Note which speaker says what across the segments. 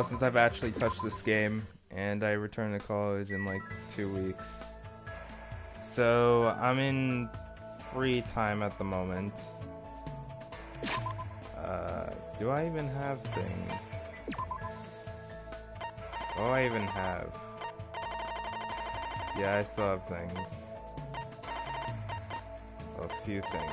Speaker 1: since I've actually touched this game, and I return to college in like 2 weeks. So I'm in free time at the moment. Do I even have things? What do I even have? Yeah, I still have things. A few things.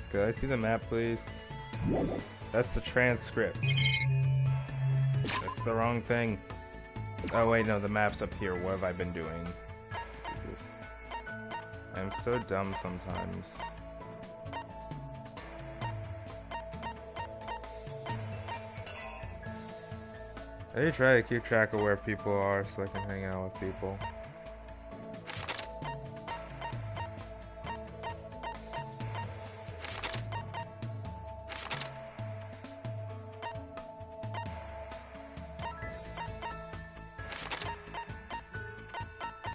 Speaker 1: Could I see the map, please? That's the transcript. That's the wrong thing. Oh wait, no, the map's up here. What have I been doing? Jesus. I'm so dumb sometimes. I try to keep track of where people are so I can hang out with people.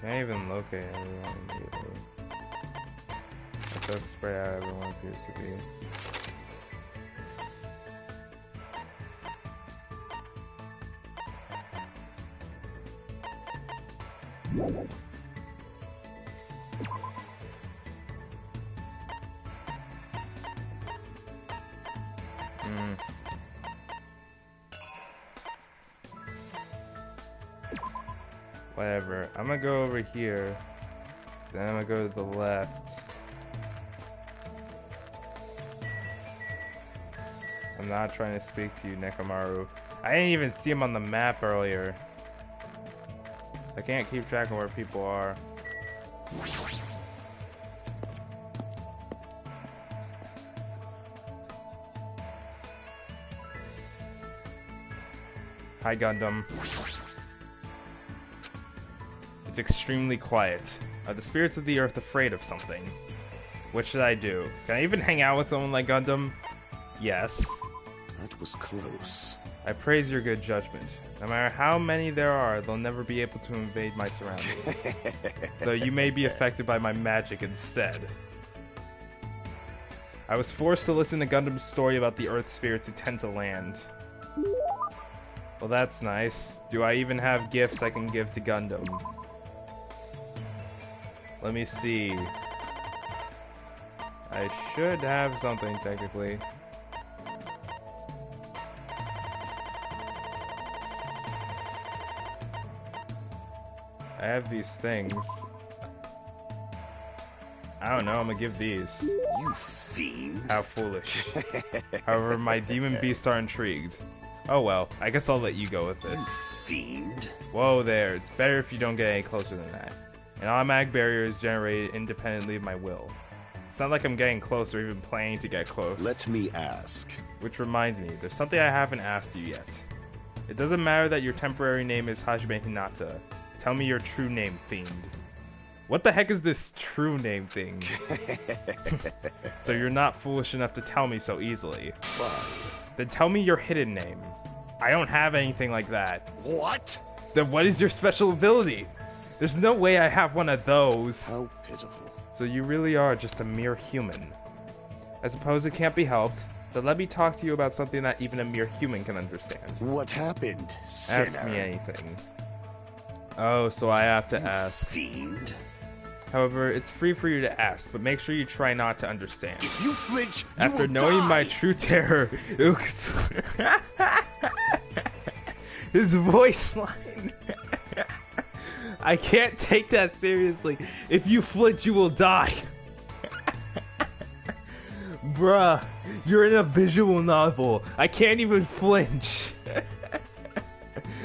Speaker 1: Can't even locate anyone immediately. It does spray out everyone appears to be. Whatever. I'm gonna go over here. Then I'm gonna go to the left. I'm not trying to speak to you, Nekomaru. I didn't even see him on the map earlier. I can't keep track of where people are. Hi, Gundam. It's extremely quiet. Are the spirits of the earth afraid of something? What should I do? Can I even hang out with someone like Gundam? Yes.
Speaker 2: That was close.
Speaker 1: I praise your good judgment. No matter how many there are, they'll never be able to invade my surroundings. Though you may be affected by my magic instead. I was forced to listen to Gundam's story about the earth spirits who tend to land. Well, that's nice. Do I even have gifts I can give to Gundam? Let me see. I should have something, technically. I have these things. I don't know, I'm gonna give these.
Speaker 2: You fiend.
Speaker 1: How foolish. However, my demon beasts are intrigued. Oh well, I guess I'll let you go with this.
Speaker 2: You fiend.
Speaker 1: Whoa there, it's better if you don't get any closer than that. An automatic barrier is generated independently of my will. It's not like I'm getting close or even planning to get close.
Speaker 2: Let me ask.
Speaker 1: Which reminds me, there's something I haven't asked you yet. It doesn't matter that your temporary name is Hajime Hinata. Tell me your true name, fiend. What the heck is this true name thing? So you're not foolish enough to tell me so easily.
Speaker 2: Fine.
Speaker 1: Then tell me your hidden name. I don't have anything like that.
Speaker 2: What?
Speaker 1: Then what is your special ability? There's no way I have one of those.
Speaker 2: How pitiful.
Speaker 1: So you really are just a mere human. I suppose it can't be helped, but let me talk to you about something that even a mere human can understand.
Speaker 2: What happened, sinner?
Speaker 1: Ask me anything. Oh, so I have to
Speaker 2: You
Speaker 1: ask.
Speaker 2: fiend.
Speaker 1: However, it's free for you to ask, but make sure you try not to understand.
Speaker 2: If you flinch, you
Speaker 1: After
Speaker 2: will
Speaker 1: knowing
Speaker 2: die.
Speaker 1: my true terror, his voice line. I can't take that seriously. If you flinch, you will die. Bruh, you're in a visual novel. I can't even flinch.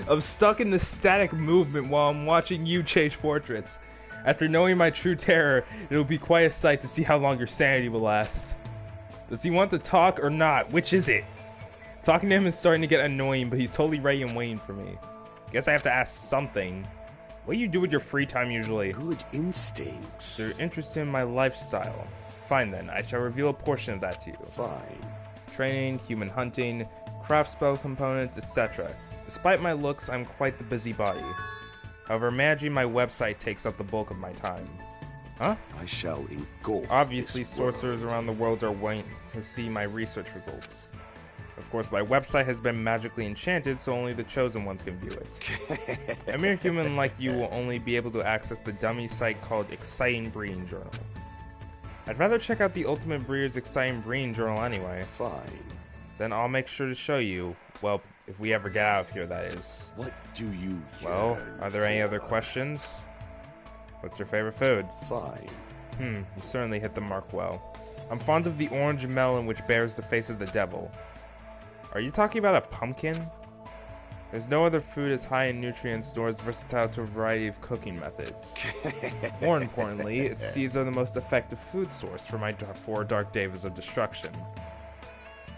Speaker 1: I'm stuck in the static movement while I'm watching you change portraits. After knowing my true terror, it'll be quite a sight to see how long your sanity will last. Does he want to talk or not? Which is it? Talking to him is starting to get annoying, but he's totally ready and waiting for me. Guess I have to ask something. What do you do with your free time usually?
Speaker 2: Good instincts.
Speaker 1: You're interested in my lifestyle. Fine then, I shall reveal a portion of that to you.
Speaker 2: Fine.
Speaker 1: Training, human hunting, craft spell components, etc. Despite my looks, I'm quite the busybody. However, managing my website takes up the bulk of my time. Huh?
Speaker 2: I shall engulf.
Speaker 1: Obviously,
Speaker 2: this
Speaker 1: sorcerers
Speaker 2: world.
Speaker 1: around the world are waiting to see my research results. Of course, my website has been magically enchanted, so only the chosen ones can view it. A mere human like you will only be able to access the dummy site called Exciting Breeding Journal. I'd rather check out the Ultimate Breeder's Exciting Breeding Journal anyway.
Speaker 2: Fine.
Speaker 1: Then I'll make sure to show you. Well, if we ever get out of here, that is.
Speaker 2: What do you
Speaker 1: Well,
Speaker 2: yearn
Speaker 1: are there any
Speaker 2: for?
Speaker 1: other questions? What's your favorite food?
Speaker 2: Fine.
Speaker 1: You certainly hit the mark well. I'm fond of the orange melon which bears the face of the devil. Are you talking about a pumpkin? There's no other food as high in nutrients nor as versatile to a variety of cooking methods. More importantly, its seeds are the most effective food source for my 4 dark days of destruction.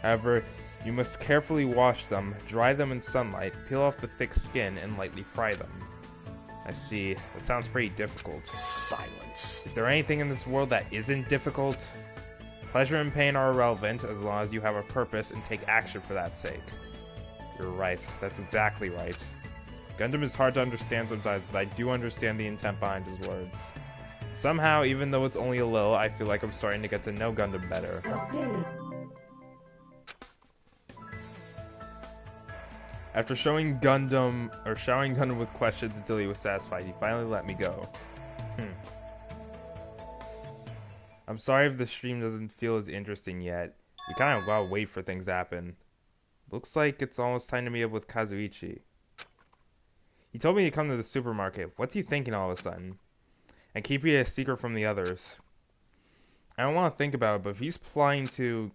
Speaker 1: However, you must carefully wash them, dry them in sunlight, peel off the thick skin, and lightly fry them. I see. That sounds pretty difficult.
Speaker 2: Silence.
Speaker 1: Is there anything in this world that isn't difficult? Pleasure and pain are irrelevant as long as you have a purpose and take action for that sake. You're right. That's exactly right. Gundam is hard to understand sometimes, but I do understand the intent behind his words. Somehow, even though it's only a little, I feel like I'm starting to get to know Gundam better. After showering Gundam with questions until he was satisfied, he finally let me go. I'm sorry if the stream doesn't feel as interesting yet. We kind of gotta wait for things to happen. Looks like it's almost time to meet up with Kazuichi. He told me to come to the supermarket. What's he thinking all of a sudden? And keep it a secret from the others. I don't want to think about it, but if he's planning to...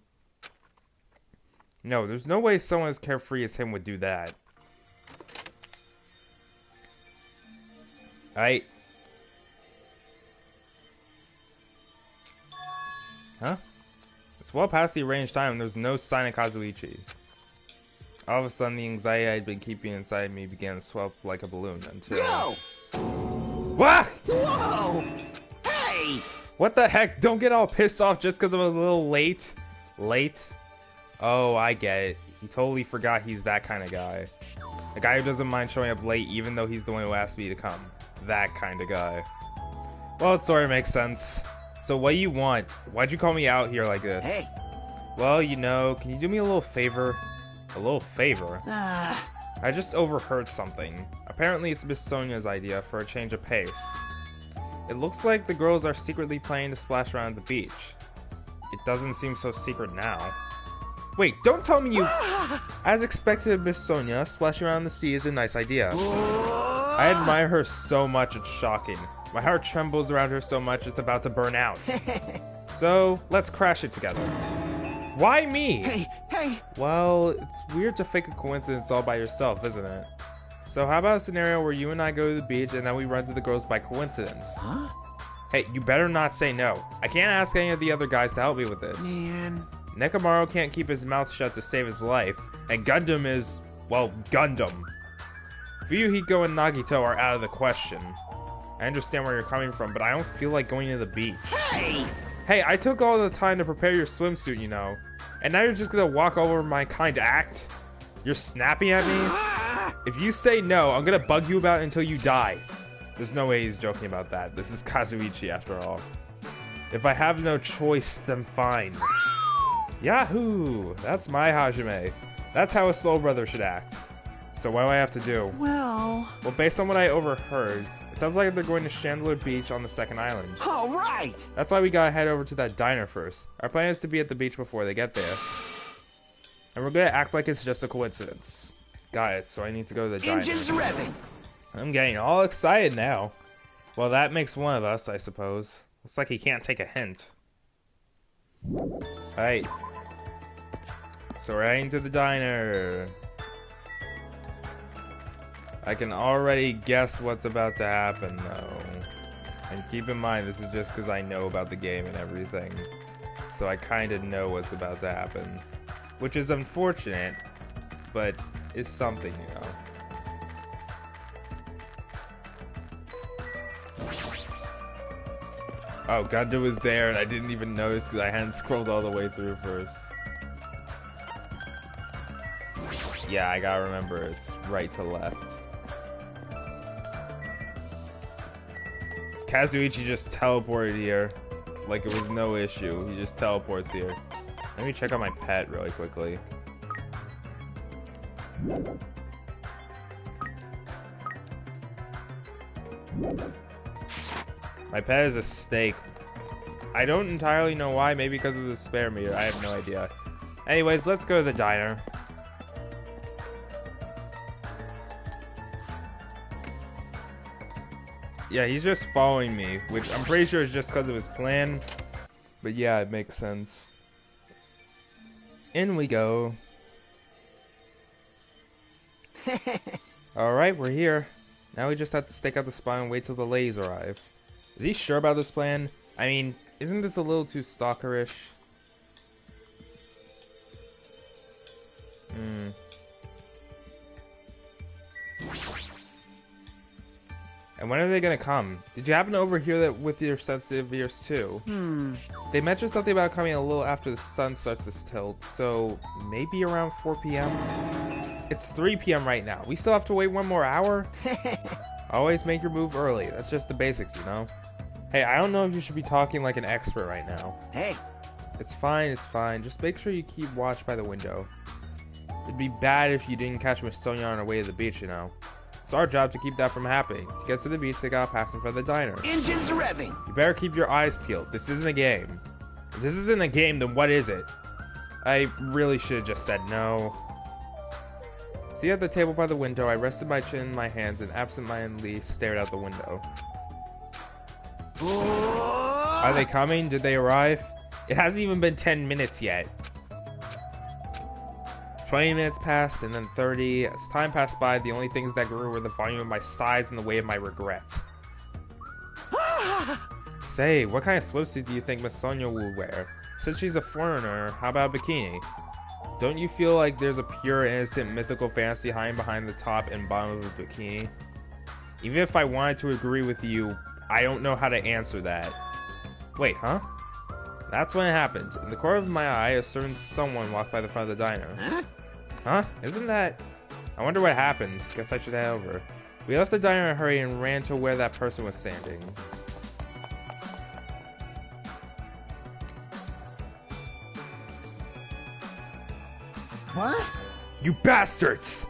Speaker 1: No, there's no way someone as carefree as him would do that. Huh? It's well past the arranged time and there's no sign of Kazuichi. All of a sudden, the anxiety I'd been keeping inside me began to swell up like a balloon until...
Speaker 2: No!
Speaker 1: What?
Speaker 2: Whoa! Hey!
Speaker 1: What the heck? Don't get all pissed off just because I'm a little late. Late? Oh, I get it. He totally forgot he's that kind of guy. A guy who doesn't mind showing up late even though he's the one who asked me to come. That kind of guy. Well, it sort of makes sense. So what do you want? Why'd you call me out here like this?
Speaker 2: Hey!
Speaker 1: Well, you know, can you do me a little favor? A little favor? I just overheard something. Apparently it's Miss Sonia's idea for a change of pace. It looks like the girls are secretly planning to splash around the beach. It doesn't seem so secret now. Wait, don't tell me you... As expected, Miss Sonia, splashing around the sea is a nice idea. I admire her so much, it's shocking. My heart trembles around her so much it's about to burn out. So, let's crash it together. Why me?
Speaker 2: Hey!
Speaker 1: Well, it's weird to fake a coincidence all by yourself, isn't it? So how about a scenario where you and I go to the beach and then we run to the girls by coincidence?
Speaker 2: Huh?
Speaker 1: Hey, you better not say no. I can't ask any of the other guys to help me with this.
Speaker 2: Man.
Speaker 1: Nekomaru can't keep his mouth shut to save his life, and Gundam is, well, Gundam. Fuyuhiko and Nagito are out of the question. I understand where you're coming from, but I don't feel like going to the beach.
Speaker 2: Hey!
Speaker 1: Hey, I took all the time to prepare your swimsuit, you know. And now you're just gonna walk over my kind act? You're snapping at me? If you say no, I'm gonna bug you about it until you die. There's no way he's joking about that. This is Kazuichi after all. If I have no choice, then fine. Yahoo! That's my Hajime. That's how a soul brother should act. So what do I have to do?
Speaker 2: Well,
Speaker 1: based on what I overheard, it sounds like they're going to Chandler Beach on the second island.
Speaker 2: all right.
Speaker 1: That's why we gotta head over to that diner first. Our plan is to be at the beach before they get there. And we're gonna act like it's just a coincidence. Got it, so I need to go to the diner.
Speaker 2: Engines revving.
Speaker 1: I'm getting all excited now. Well, that makes one of us, I suppose. Looks like he can't take a hint. Alright. So we're heading to the diner. I can already guess what's about to happen, though. And keep in mind, this is just because I know about the game and everything. So I kind of know what's about to happen. Which is unfortunate, but it's something, you know. Oh, Gunda was there and I didn't even notice because I hadn't scrolled all the way through first. Yeah, I gotta remember it's right to left. Kazuichi just teleported here like it was no issue. He just teleports here. Let me check out my pet really quickly. My pet is a steak. I don't entirely know why. Maybe because of the spare meter. I have no idea. Anyways, let's go to the diner. Yeah, he's just following me, which I'm pretty sure is just because of his plan. But yeah, it makes sense. In we go. Alright, we're here. Now we just have to stake out the spot and wait till the ladies arrive. Is he sure about this plan? I mean, isn't this a little too stalkerish? And when are they gonna come? Did you happen to overhear that with your sensitive ears too? They mentioned something about coming a little after the sun starts to tilt, so maybe around 4 p.m.? It's 3 p.m. right now. We still have to wait 1 more hour? Always make your move early. That's just the basics, you know? Hey, I don't know if you should be talking like an expert right now.
Speaker 2: Hey!
Speaker 1: It's fine, it's fine. Just make sure you keep watch by the window. It'd be bad if you didn't catch Miss Sonia on her way to the beach, you know? It's our job to keep that from happening. To get to the beach, they gotta pass in front of the diner.
Speaker 2: Engines revving!
Speaker 1: You better keep your eyes peeled. This isn't a game. If this isn't a game, then what is it? I really should have just said no. Seated at the table by the window, I rested my chin in my hands and absentmindedly stared out the window. Are they coming? Did they arrive? It hasn't even been 10 minutes yet. 20 minutes passed, and then 30. As time passed by, the only things that grew were the volume of my sighs and the weight of my regret. Say, what kind of swimsuit do you think Miss Sonia will wear? Since she's a foreigner, how about a bikini? Don't you feel like there's a pure, innocent, mythical fantasy hiding behind the top and bottom of a bikini? Even if I wanted to agree with you, I don't know how to answer that. Wait, huh? That's when it happened. In the corner of my eye, a certain someone walked by the front of the diner. Huh? Isn't that... I wonder what happened. Guess I should head over. We left the diner in a hurry and ran to where that person was standing.
Speaker 2: What?
Speaker 1: You bastards!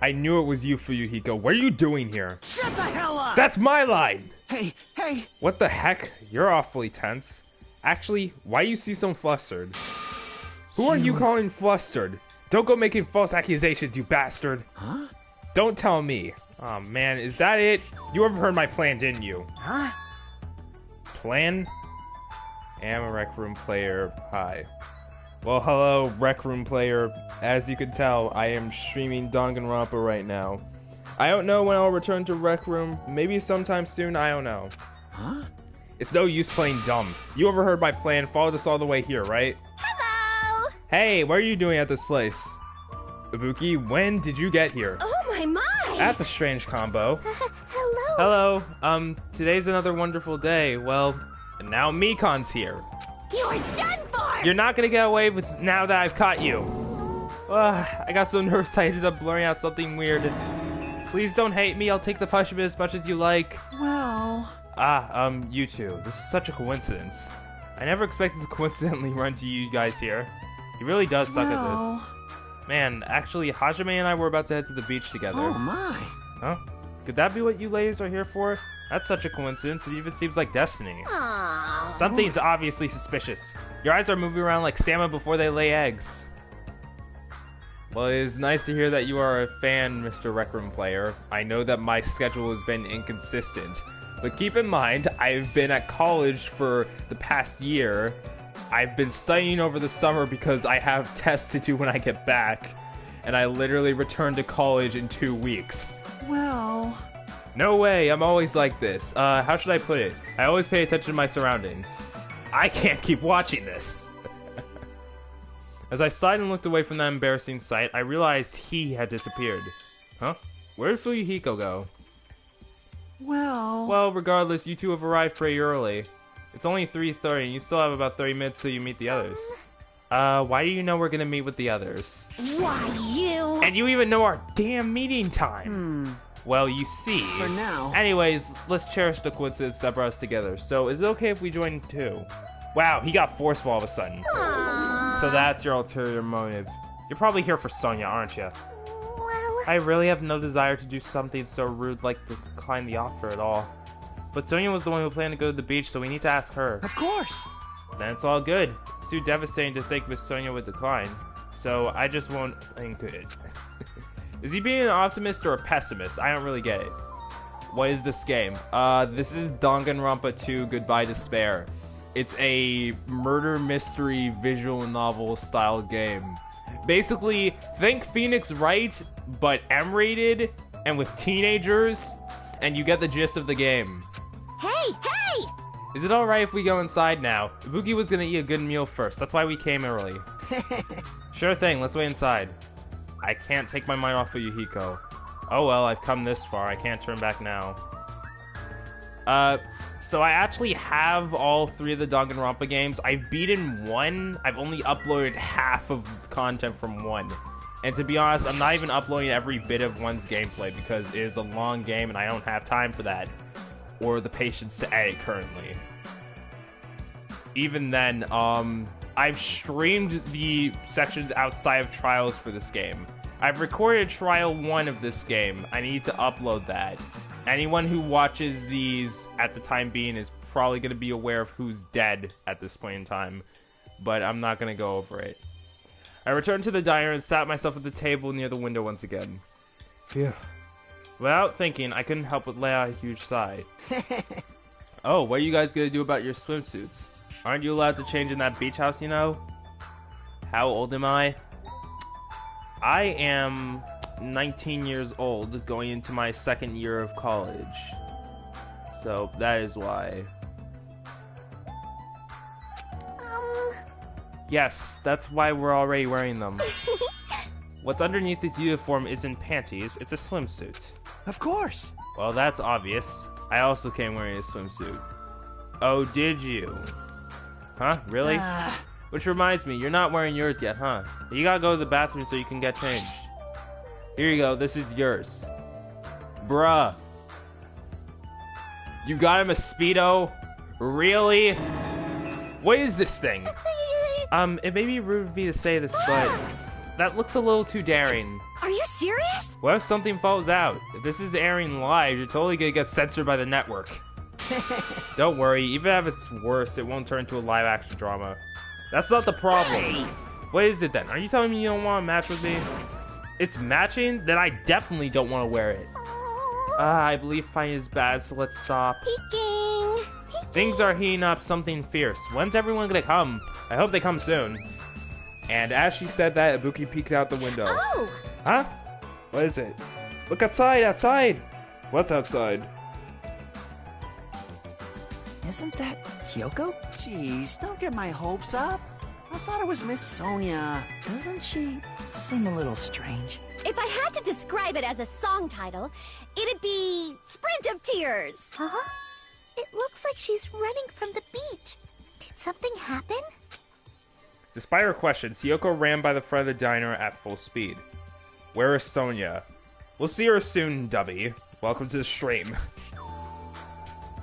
Speaker 1: I knew it was you, Fuyuhiko. What are you doing here?
Speaker 2: Shut the hell up!
Speaker 1: That's my line!
Speaker 2: Hey!
Speaker 1: What the heck? You're awfully tense. Actually, why you seem so flustered? Who are you calling flustered? Don't go making false accusations, you bastard!
Speaker 2: Huh?
Speaker 1: Don't tell me. Oh man, is that it? You overheard my plan, didn't you?
Speaker 2: Huh?
Speaker 1: Plan? Am a Rec Room player. Hi. Well, hello, Rec Room player. As you can tell, I am streaming Danganronpa right now. I don't know when I'll return to Rec Room. Maybe sometime soon, I don't know.
Speaker 2: Huh?
Speaker 1: It's no use playing dumb. You overheard my plan, followed us all the way here, right?
Speaker 3: Hello!
Speaker 1: Hey, what are you doing at this place? Ibuki, when did you get here?
Speaker 3: Oh my!
Speaker 1: That's a strange combo.
Speaker 3: Hello!
Speaker 1: Hello, today's another wonderful day. Well, and now Mikon's here.
Speaker 3: You're done for!
Speaker 1: You're not gonna get away with now that I've caught you. I got so nervous I ended up blurring out something weird. Please don't hate me, I'll take the punishment as much as you like.
Speaker 2: Well...
Speaker 1: You two. This is such a coincidence. I never expected to coincidentally run to you guys here. He really does suck at this. Man, actually, Hajime and I were about to head to the beach together.
Speaker 2: Oh my!
Speaker 1: Huh? Could that be what you ladies are here for? That's such a coincidence, it even seems like destiny.
Speaker 3: Aww.
Speaker 1: Something's obviously suspicious. Your eyes are moving around like salmon before they lay eggs. Well, it is nice to hear that you are a fan, Mr. Rec Room player. I know that my schedule has been inconsistent, but keep in mind, I've been at college for the past year. I've been studying over the summer because I have tests to do when I get back, and I literally return to college in 2 weeks.
Speaker 2: Well...
Speaker 1: No way, I'm always like this. How should I put it? I always pay attention to my surroundings. I can't keep watching this. As I sighed and looked away from that embarrassing sight, I realized he had disappeared. Huh? Where did Fuyuhiko go?
Speaker 2: Well...
Speaker 1: Well, regardless, you two have arrived pretty early. It's only 3:30 and you still have about 30 minutes till you meet the others. Why do you know we're gonna meet with the others?
Speaker 3: Why, you...
Speaker 1: And you even know our damn meeting time! Well, you see...
Speaker 2: For now.
Speaker 1: Anyways, let's cherish the coincidence that brought us together. So, is it okay if we join too? Wow, he got forceful all of a sudden.
Speaker 3: Aww.
Speaker 1: So that's your ulterior motive. You're probably here for Sonia, aren't you?
Speaker 3: Well...
Speaker 1: I really have no desire to do something so rude like to decline the offer at all. But Sonia was the one who planned to go to the beach, so we need to ask her.
Speaker 2: Of course.
Speaker 1: Then it's all good. It's too devastating to think Miss Sonia would decline. So I just won't think it. Is he being an optimist or a pessimist? I don't really get it. What is this game? This is Danganronpa 2 Goodbye Despair. It's a murder mystery visual novel style game. Basically, think Phoenix Wright, but M-rated and with teenagers, and you get the gist of the game.
Speaker 3: Hey, hey!
Speaker 1: Is it alright if we go inside now? Ibuki was gonna eat a good meal first, that's why we came early. Sure thing, let's wait inside. I can't take my mind off of Yuhiko. Oh well, I've come this far, I can't turn back now. So I actually have all 3 of the Danganronpa games. I've beaten 1, I've only uploaded half of the content from 1. And to be honest, I'm not even uploading every bit of 1's gameplay because it is a long game and I don't have time for that. Or the patience to edit currently. Even then, I've streamed the sections outside of trials for this game. I've recorded trial 1 of this game. I need to upload that. Anyone who watches these at the time being is probably going to be aware of who's dead at this point in time. But I'm not going to go over it. I returned to the diner and sat myself at the table near the window once again. Phew. Without thinking, I couldn't help but let out a huge sigh. Oh, what are you guys gonna do about your swimsuits? Aren't you allowed to change in that beach house, you know? How old am I? I am 19 years old, going into my 2nd year of college. So, that is why. Yes, that's why we're already wearing them. What's underneath this uniform isn't panties, it's a swimsuit.
Speaker 2: Of course.
Speaker 1: Well, that's obvious. I also came wearing a swimsuit. Oh, did you? Huh? Really? Which reminds me, you're not wearing yours yet, huh? You gotta go to the bathroom so you can get changed. Here you go, this is yours. Bruh. You got him a Speedo? Really? What is this thing? It may be rude of me to say this, but that looks a little too daring.
Speaker 3: Are you serious?
Speaker 1: What if something falls out? If this is airing live, you're totally gonna get censored by the network. Don't worry, even if it's worse, it won't turn into a live-action drama. That's not the problem. What is it then? Are you telling me you don't want to match with me? It's matching? Then I definitely don't want to wear it. I believe fighting is bad, so let's stop.
Speaker 3: Peeking.
Speaker 1: Things are heating up something fierce. When's everyone gonna come? I hope they come soon. And as she said that, Ibuki peeked out the window.
Speaker 3: Oh!
Speaker 1: Huh? What is it? Look outside, outside! What's outside?
Speaker 2: Isn't that Kyoko? Jeez, don't get my hopes up. I thought it was Miss Sonia. Doesn't she seem a little strange?
Speaker 3: If I had to describe it as a song title, it'd be Sprint of Tears. Huh? It looks like she's running from the beach. Did something happen?
Speaker 1: Despite her questions, Kyoko ran by the front of the diner at full speed. Where is Sonia? We'll see her soon, Dubby. Welcome to the stream.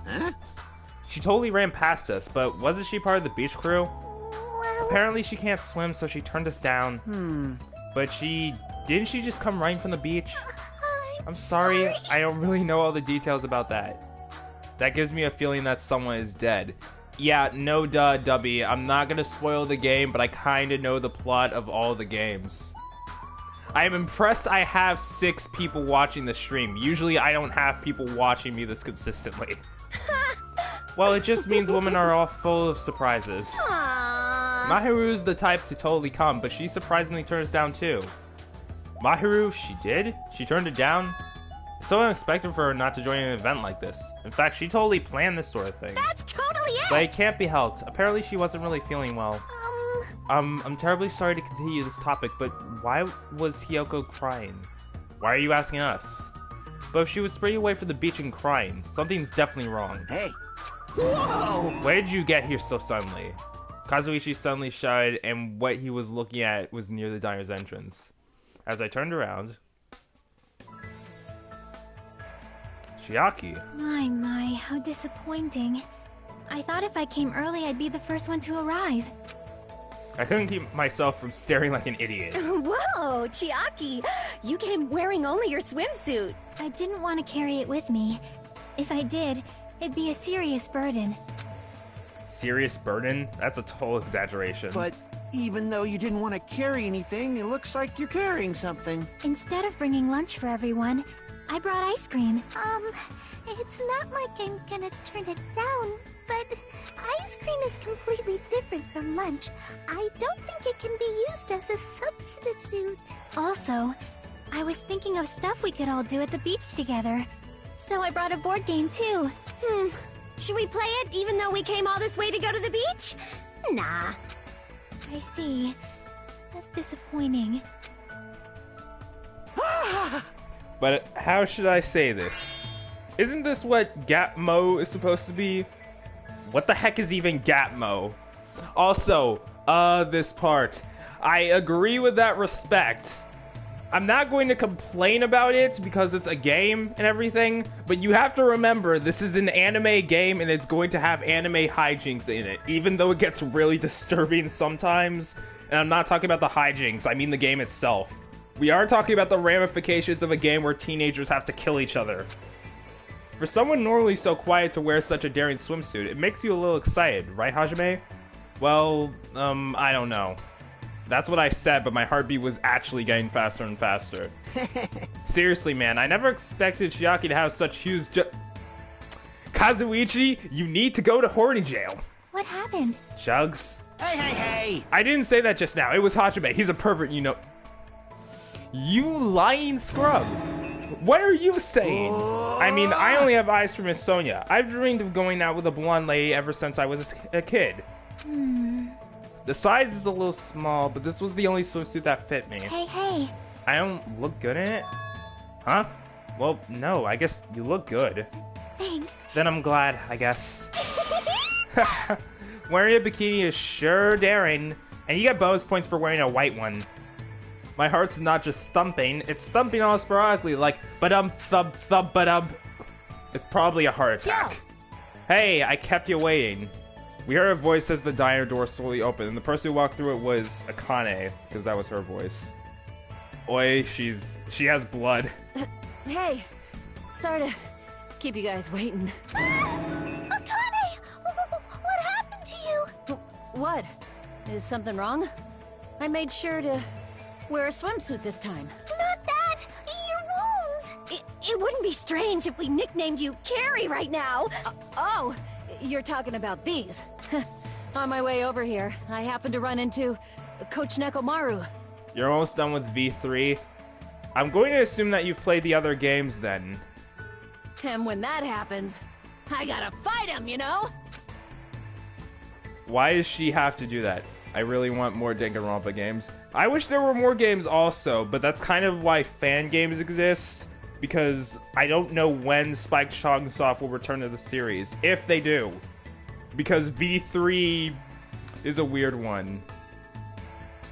Speaker 2: Huh?
Speaker 1: She totally ran past us, but wasn't she part of the beach crew?
Speaker 3: Well...
Speaker 1: Apparently she can't swim, so she turned us down. But didn't she just come right from the beach? I'm sorry, I don't really know all the details about that. That gives me a feeling that someone is dead. Yeah, no duh, Dubby. I'm not gonna spoil the game, but I kinda know the plot of all the games. I am impressed I have 6 people watching the stream. Usually I don't have people watching me this consistently. Well, it just means women are all full of surprises.
Speaker 3: Aww.
Speaker 1: Mahiru's the type to totally come, but she surprisingly turns down too. Mahiru, she did? She turned it down? It's so unexpected for her not to join an event like this. In fact, she totally planned this sort of thing.
Speaker 3: That's totally it!
Speaker 1: But it can't be helped. Apparently she wasn't really feeling well. I'm terribly sorry to continue this topic, but why was Hyoko crying? Why are you asking us? But if she was sprinting away from the beach and crying, something's definitely wrong.
Speaker 2: Hey, Whoa!
Speaker 1: Where did you get here so suddenly? Kazuichi suddenly shouted, and what he was looking at was near the diner's entrance. As I turned around... Chiaki.
Speaker 3: My, how disappointing. I thought if I came early, I'd be the first one to arrive.
Speaker 1: I couldn't keep myself from staring like an idiot.
Speaker 4: Whoa, Chiaki! You came wearing only your swimsuit.
Speaker 3: I didn't want to carry it with me. If I did, it'd be a serious burden.
Speaker 1: Serious burden? That's a total exaggeration.
Speaker 2: But even though you didn't want to carry anything, it looks like you're carrying something.
Speaker 3: Instead of bringing lunch for everyone, I brought ice cream.
Speaker 5: It's not like I'm gonna turn it down, but ice cream is completely different from lunch. I don't think it can be used as a substitute.
Speaker 3: Also, I was thinking of stuff we could all do at the beach together. So I brought a board game too.
Speaker 4: Should we play it even though we came all this way to go to the beach? Nah.
Speaker 3: I see. That's disappointing.
Speaker 1: But how should I say this? Isn't this what Gapmo is supposed to be? What the heck is even Gapmo? Also, this part. I agree with that respect. I'm not going to complain about it because it's a game and everything, but you have to remember this is an anime game and it's going to have anime hijinks in it, even though it gets really disturbing sometimes. And I'm not talking about the hijinks, I mean the game itself. We are talking about the ramifications of a game where teenagers have to kill each other. For someone normally so quiet to wear such a daring swimsuit, it makes you a little excited, right, Hajime? Well, I don't know. That's what I said, but my heartbeat was actually getting faster and faster. Seriously, man, I never expected Chiaki to have such huge Kazuichi, you need to go to horny jail.
Speaker 3: What happened?
Speaker 1: Shugs.
Speaker 2: Hey!
Speaker 1: I didn't say that just now. It was Hajime. He's a pervert, you know. You lying scrub. What are you saying? I mean, I only have eyes for Miss Sonia. I've dreamed of going out with a blonde lady ever since I was a kid. The size is a little small, but this was the only swimsuit that fit me.
Speaker 3: Hey.
Speaker 1: I don't look good in it? Huh? Well, no, I guess you look good.
Speaker 3: Thanks.
Speaker 1: Then I'm glad, I guess. Wearing a bikini is sure daring, and you get bonus points for wearing a white one. My heart's not just thumping, it's thumping all sporadically, like thump, ba-dum. It's probably a heart attack. Hey, I kept you waiting. We heard a voice as the diner door slowly opened, and the person who walked through it was Akane, because that was her voice. Oi, she has blood.
Speaker 4: Hey, sorry to keep you guys waiting.
Speaker 5: Akane! What happened to you?
Speaker 4: What? Is something wrong? I made sure to wear a swimsuit this time.
Speaker 5: Not that! Your wounds!
Speaker 4: It wouldn't be strange if we nicknamed you Carrie right now. Oh, you're talking about these. On my way over here, I happened to run into Coach Nekomaru.
Speaker 1: You're almost done with V3. I'm going to assume that you've played the other games then.
Speaker 4: And when that happens, I gotta fight him, you know?
Speaker 1: Why does she have to do that? I really want more Danganronpa games. I wish there were more games also, but that's kind of why fan games exist, because I don't know when Spike Chunsoft will return to the series, if they do. Because V3 is a weird one.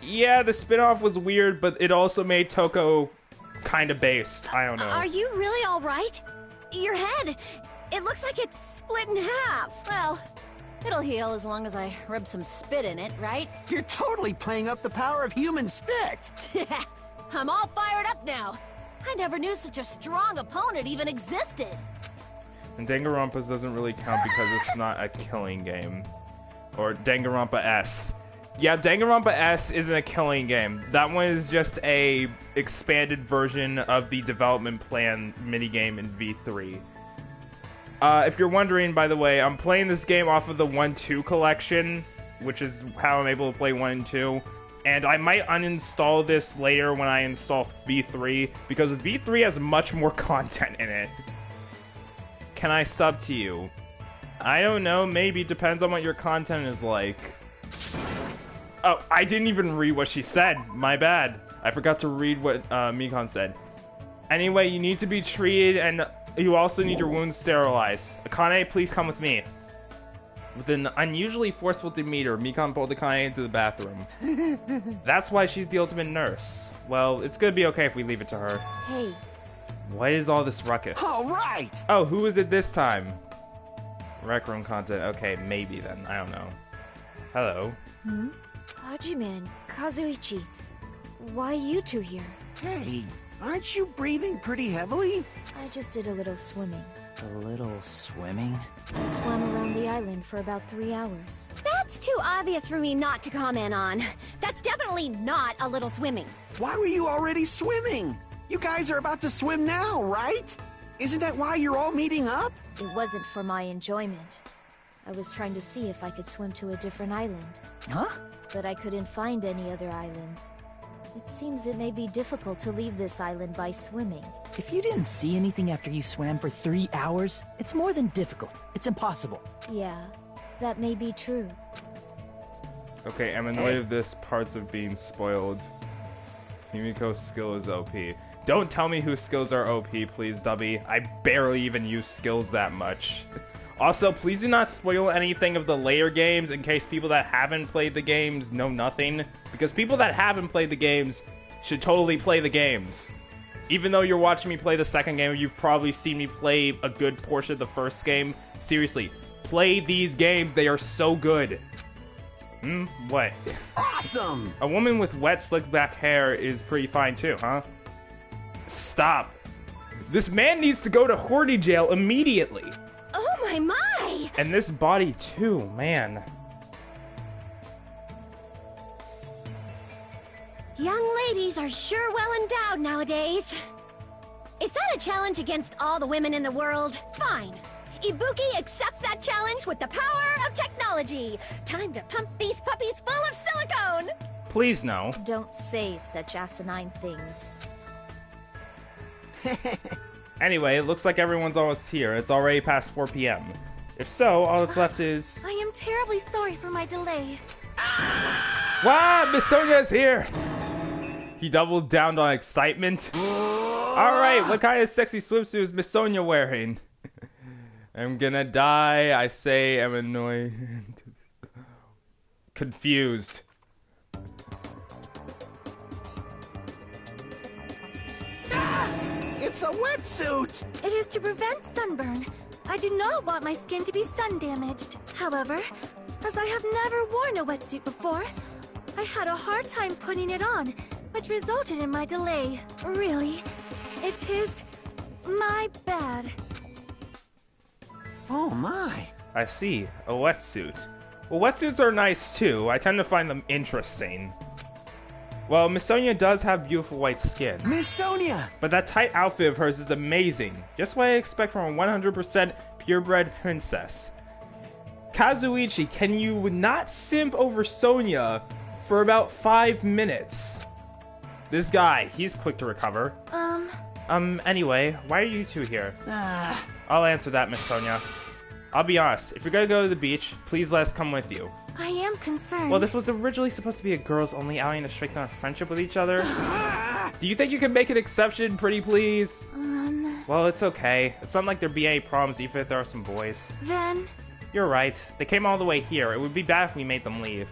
Speaker 1: Yeah, the spin-off was weird, but it also made Toko kind of based. I don't know.
Speaker 4: Are you really alright? Your head, it looks like it's split in half. Well, it'll heal as long as I rub some spit in it, right?
Speaker 2: You're totally playing up the power of human spit.
Speaker 4: Yeah, I'm all fired up now. I never knew such a strong opponent even existed.
Speaker 1: And Danganronpa doesn't really count because it's not a killing game. Or Danganronpa S. Yeah, Danganronpa S isn't a killing game. That one is just a expanded version of the development plan minigame in V3. If you're wondering, by the way, I'm playing this game off of the 1-2 collection, which is how I'm able to play 1 and 2. And I might uninstall this later when I install V3, because V3 has much more content in it. Can I sub to you? I don't know, maybe. Depends on what your content is like. Oh, I didn't even read what she said. My bad. I forgot to read what Mikon said. Anyway, you need to be treated, and you also need your wounds sterilized. Akane, please come with me. With an unusually forceful demeanor, Mikon pulled Akane into the bathroom. That's why she's the ultimate nurse. Well, it's gonna be okay if we leave it to her.
Speaker 4: Hey.
Speaker 1: What is all this ruckus?
Speaker 2: All right!
Speaker 1: Oh, who is it this time? Rec room content. Okay, maybe then. I don't know. Hello.
Speaker 4: Hajime and Kazuichi. Why you two here?
Speaker 2: Hey, aren't you breathing pretty heavily?
Speaker 4: I just did a little swimming.
Speaker 2: A little swimming?
Speaker 4: I swam around the island for about 3 hours.
Speaker 3: That's too obvious for me not to comment on. That's definitely not a little swimming.
Speaker 2: Why were you already swimming? You guys are about to swim now, right? Isn't that why you're all meeting up?
Speaker 4: It wasn't for my enjoyment. I was trying to see if I could swim to a different island.
Speaker 2: Huh?
Speaker 4: But I couldn't find any other islands. It seems it may be difficult to leave this island by swimming.
Speaker 6: If you didn't see anything after you swam for 3 hours, it's more than difficult. It's impossible.
Speaker 4: Yeah, that may be true.
Speaker 1: Okay, I'm annoyed of this parts of being spoiled. Himiko's skill is OP. Don't tell me whose skills are OP, please, Dubby. I barely even use skills that much. Also, please do not spoil anything of the later games in case people that haven't played the games know nothing. Because people that haven't played the games should totally play the games. Even though you're watching me play the second game, you've probably seen me play a good portion of the first game. Seriously, play these games. They are so good. What?
Speaker 2: Awesome!
Speaker 1: A woman with wet, slicked back hair is pretty fine too, huh? Stop. This man needs to go to Horny jail immediately.
Speaker 3: Oh my!
Speaker 1: And this body too, man.
Speaker 3: Young ladies are sure well endowed nowadays. Is that a challenge against all the women in the world? Fine. Ibuki accepts that challenge with the power of technology. Time to pump these puppies full of silicone.
Speaker 1: Please no.
Speaker 4: Don't say such asinine things.
Speaker 1: Anyway, it looks like everyone's almost here. It's already past 4 p.m. If so, all that's left is...
Speaker 5: I am terribly sorry for my delay.
Speaker 1: Wow, Miss Sonia's here! He doubled down on excitement. Alright, what kind of sexy swimsuit is Miss Sonia wearing? I'm gonna die, I say, I'm annoyed. Confused.
Speaker 2: It's a wetsuit!
Speaker 5: It is to prevent sunburn. I do not want my skin to be sun damaged. However, as I have never worn a wetsuit before, I had a hard time putting it on, which resulted in my delay. Really, it is my bad.
Speaker 2: Oh my.
Speaker 1: I see, a wetsuit. Well, wetsuits are nice too. I tend to find them interesting. Well, Miss Sonia does have beautiful white skin.
Speaker 2: Miss Sonia!
Speaker 1: But that tight outfit of hers is amazing. Just what I expect from a 100% purebred princess. Kazuichi, can you not simp over Sonia for about 5 minutes? This guy, he's quick to recover. Anyway, why are you two here? I'll answer that, Miss Sonia. I'll be honest, if you're gonna go to the beach, please let us come with you.
Speaker 5: I am concerned.
Speaker 1: Well, this was originally supposed to be a girls-only outing to strengthen our friendship with each other. Do you think you can make an exception, pretty please? Well, it's okay. It's not like there'd be any problems even if there are some boys.
Speaker 5: Then...
Speaker 1: You're right. They came all the way here. It would be bad if we made them leave.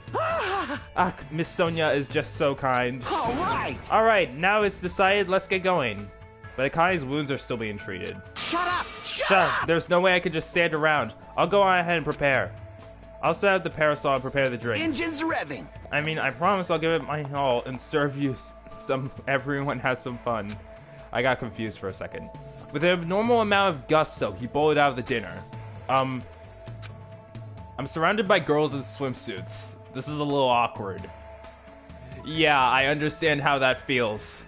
Speaker 1: Miss Sonia is just so kind.
Speaker 2: Alright!
Speaker 1: Alright, now it's decided, let's get going. But Akane's wounds are still being treated.
Speaker 2: Shut up! Shut up!
Speaker 1: There's no way I could just stand around. I'll go on ahead and prepare. I'll set up the parasol and prepare the drink.
Speaker 2: Engines revving!
Speaker 1: I mean, I promise I'll give it my all and serve you everyone has some fun. I got confused for a second. With an abnormal amount of gusto, he bolted out of the dinner. I'm surrounded by girls in swimsuits. This is a little awkward. Yeah, I understand how that feels.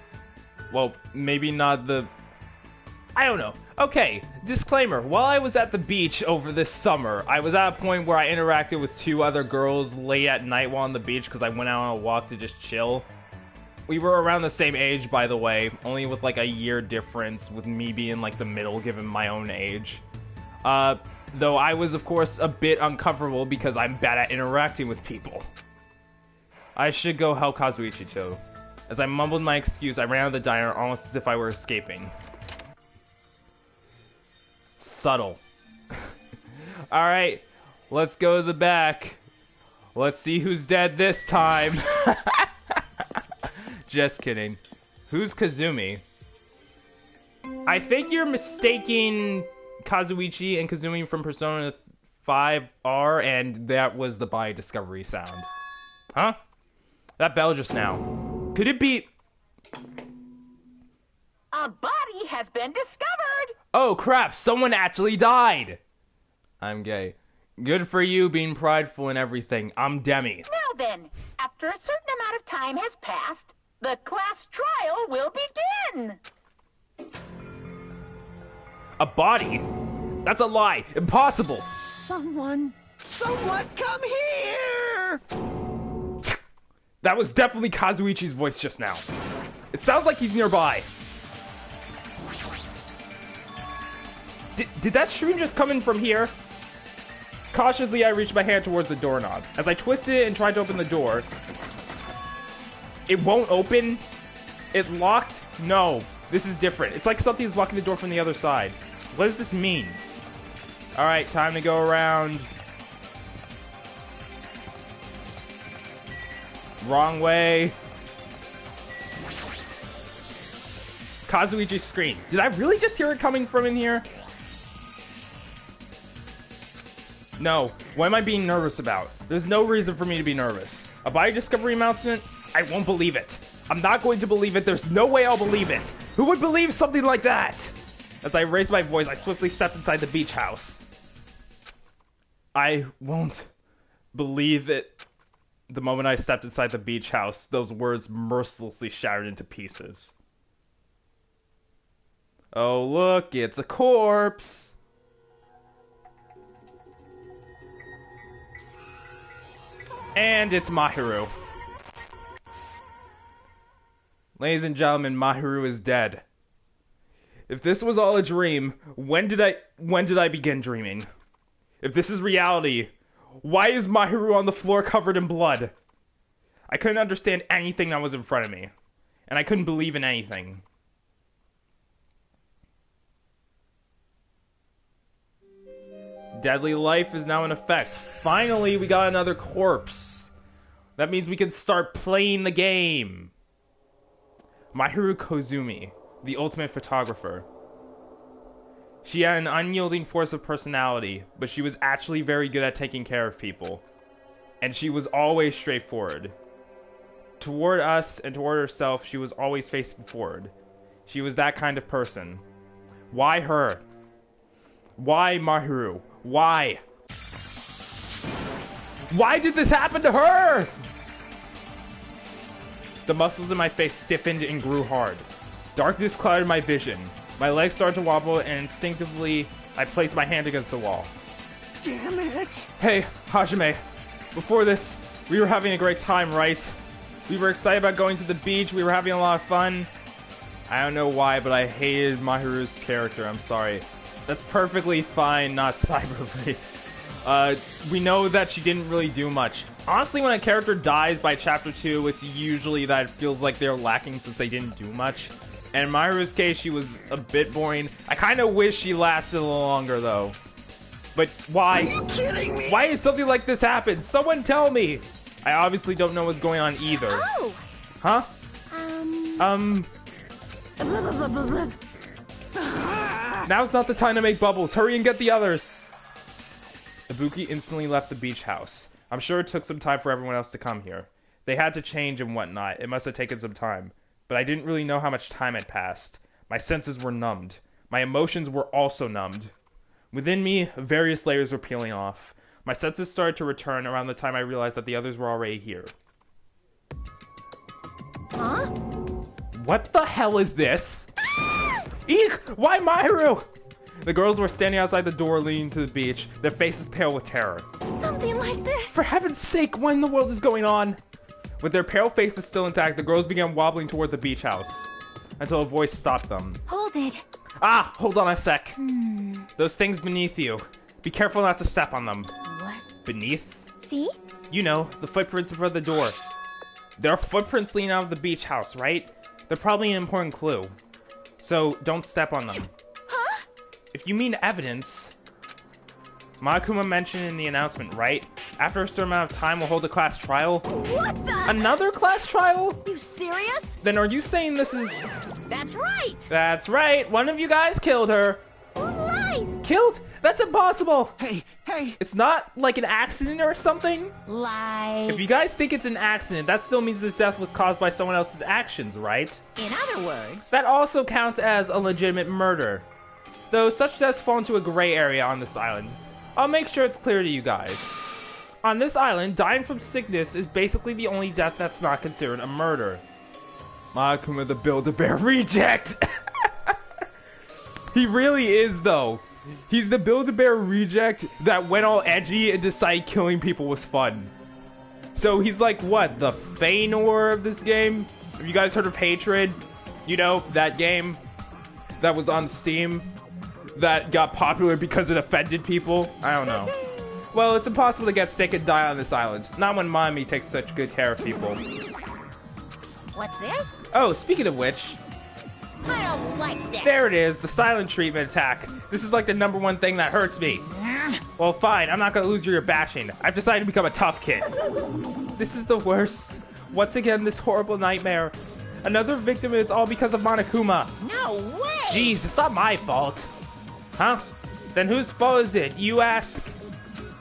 Speaker 1: Well, maybe not the... I don't know. Okay, disclaimer. While I was at the beach over this summer, I was at a point where I interacted with 2 other girls late at night while on the beach because I went out on a walk to just chill. We were around the same age, by the way, only with like a year difference, with me being like the middle given my own age. Though I was, of course, a bit uncomfortable because I'm bad at interacting with people. I should go help Kazuichi too. As I mumbled my excuse, I ran out of the diner almost as if I were escaping. Subtle. Alright, Let's go to the back. Let's see who's dead this time. Just kidding. Who's Kazumi? I think you're mistaking Kazuichi and Kazumi from Persona 5R, and that was the body discovery sound. Huh? That bell just now. Could it be...
Speaker 7: A body has been discovered!
Speaker 1: Oh crap, someone actually died! I'm gay. Good for you being prideful and everything. I'm Demi.
Speaker 7: Now then, after a certain amount of time has passed, the class trial will begin!
Speaker 1: A body? That's a lie. Impossible.
Speaker 2: Someone come here!
Speaker 1: That was definitely Kazuichi's voice just now. It sounds like he's nearby. Did that stream just come in from here? Cautiously, I reached my hand towards the doorknob. As I twisted it and tried to open the door, it won't open. It locked. No, this is different. It's like something's blocking the door from the other side. What does this mean? Alright, time to go around. Wrong way. Kazuichi's scream. Did I really just hear it coming from in here? No. What am I being nervous about? There's no reason for me to be nervous. A body discovery announcement? I won't believe it. I'm not going to believe it. There's no way I'll believe it. Who would believe something like that? As I raised my voice, I swiftly stepped inside the beach house. I won't believe it. The moment I stepped inside the beach house, those words mercilessly shattered into pieces. Oh, look, it's a corpse. And it's Mahiru. Ladies and gentlemen, Mahiru is dead. If this was all a dream, when did I begin dreaming? If this is reality, why is Mahiru on the floor covered in blood? I couldn't understand anything that was in front of me, and I couldn't believe in anything. Deadly life is now in effect. Finally, we got another corpse. That means we can start playing the game. Mahiru Kozumi, the ultimate photographer. She had an unyielding force of personality, but she was actually very good at taking care of people. And she was always straightforward. Toward us and toward herself, she was always facing forward. She was that kind of person. Why her? Why Mahiru? Why? Why did this happen to her? The muscles in my face stiffened and grew hard. Darkness clouded my vision. My legs started to wobble, and instinctively, I placed my hand against the wall.
Speaker 2: Damn it!
Speaker 1: Hey, Hajime. Before this, we were having a great time, right? We were excited about going to the beach. We were having a lot of fun. I don't know why, but I hated Mahiru's character. I'm sorry. That's perfectly fine, not cyberly. We know that she didn't really do much. Honestly, when a character dies by chapter 2, it's usually that it feels like they're lacking since they didn't do much. And in Mahiru's case, she was a bit boring. I kind of wish she lasted a little longer, though. But why?
Speaker 2: Are you kidding me?
Speaker 1: Why did something like this happen? Someone tell me! I obviously don't know what's going on either.
Speaker 3: Oh!
Speaker 1: Huh?
Speaker 3: Blah, blah, blah, blah, blah.
Speaker 1: Now's not the time to make bubbles. Hurry and get the others! Ibuki instantly left the beach house. I'm sure it took some time for everyone else to come here. They had to change and whatnot. It must have taken some time. But I didn't really know how much time had passed. My senses were numbed. My emotions were also numbed. Within me, various layers were peeling off. My senses started to return around the time I realized that the others were already here.
Speaker 3: Huh?
Speaker 1: What the hell is this? Eek! Why Mahiru? The girls were standing outside the door leading to the beach, their faces pale with terror.
Speaker 5: Something like this.
Speaker 1: For heaven's sake, what in the world is going on? With their pale faces still intact, the girls began wobbling toward the beach house, until a voice stopped them.
Speaker 5: Hold it.
Speaker 1: Ah, hold on a sec. Those things beneath you. Be careful not to step on them.
Speaker 3: What?
Speaker 1: Beneath?
Speaker 3: See?
Speaker 1: You know, the footprints in front of the door. There are footprints leading out of the beach house, right? They're probably an important clue. So, don't step on them.
Speaker 5: Huh?
Speaker 1: If you mean evidence... Monokuma mentioned in the announcement, right? After a certain amount of time, we'll hold a class trial.
Speaker 4: What the?
Speaker 1: Another class trial?
Speaker 4: You serious?
Speaker 1: Then are you saying this is...
Speaker 2: That's right!
Speaker 1: That's right, one of you guys killed her.
Speaker 3: Who lies?
Speaker 1: Killed? That's impossible!
Speaker 2: Hey!
Speaker 1: It's not like an accident or something?
Speaker 3: Lie.
Speaker 1: If you guys think it's an accident, that still means this death was caused by someone else's actions, right?
Speaker 2: In other words...
Speaker 1: That also counts as a legitimate murder. Though such deaths fall into a gray area on this island. I'll make sure it's clear to you guys. On this island, dying from sickness is basically the only death that's not considered a murder. Monokuma the Build-A-Bear reject! He really is, though. He's the Build-A-Bear reject that went all edgy and decided killing people was fun. So he's like, what, the Feanor of this game? Have you guys heard of Hatred? You know, that game that was on Steam that got popular because it offended people? I don't know. Well, it's impossible to get sick and die on this island. Not when Mommy takes such good care of people.
Speaker 2: What's this?
Speaker 1: Oh, speaking of which...
Speaker 2: I don't like this.
Speaker 1: There it is, the silent treatment attack. This is like the #1 thing that hurts me. Well, fine, I'm not gonna lose your bashing. I've decided to become a tough kid. This is the worst. Once again, this horrible nightmare. Another victim, and it's all because of Monokuma.
Speaker 2: No way!
Speaker 1: Jeez, it's not my fault. Huh? Then whose fault is it, you ask?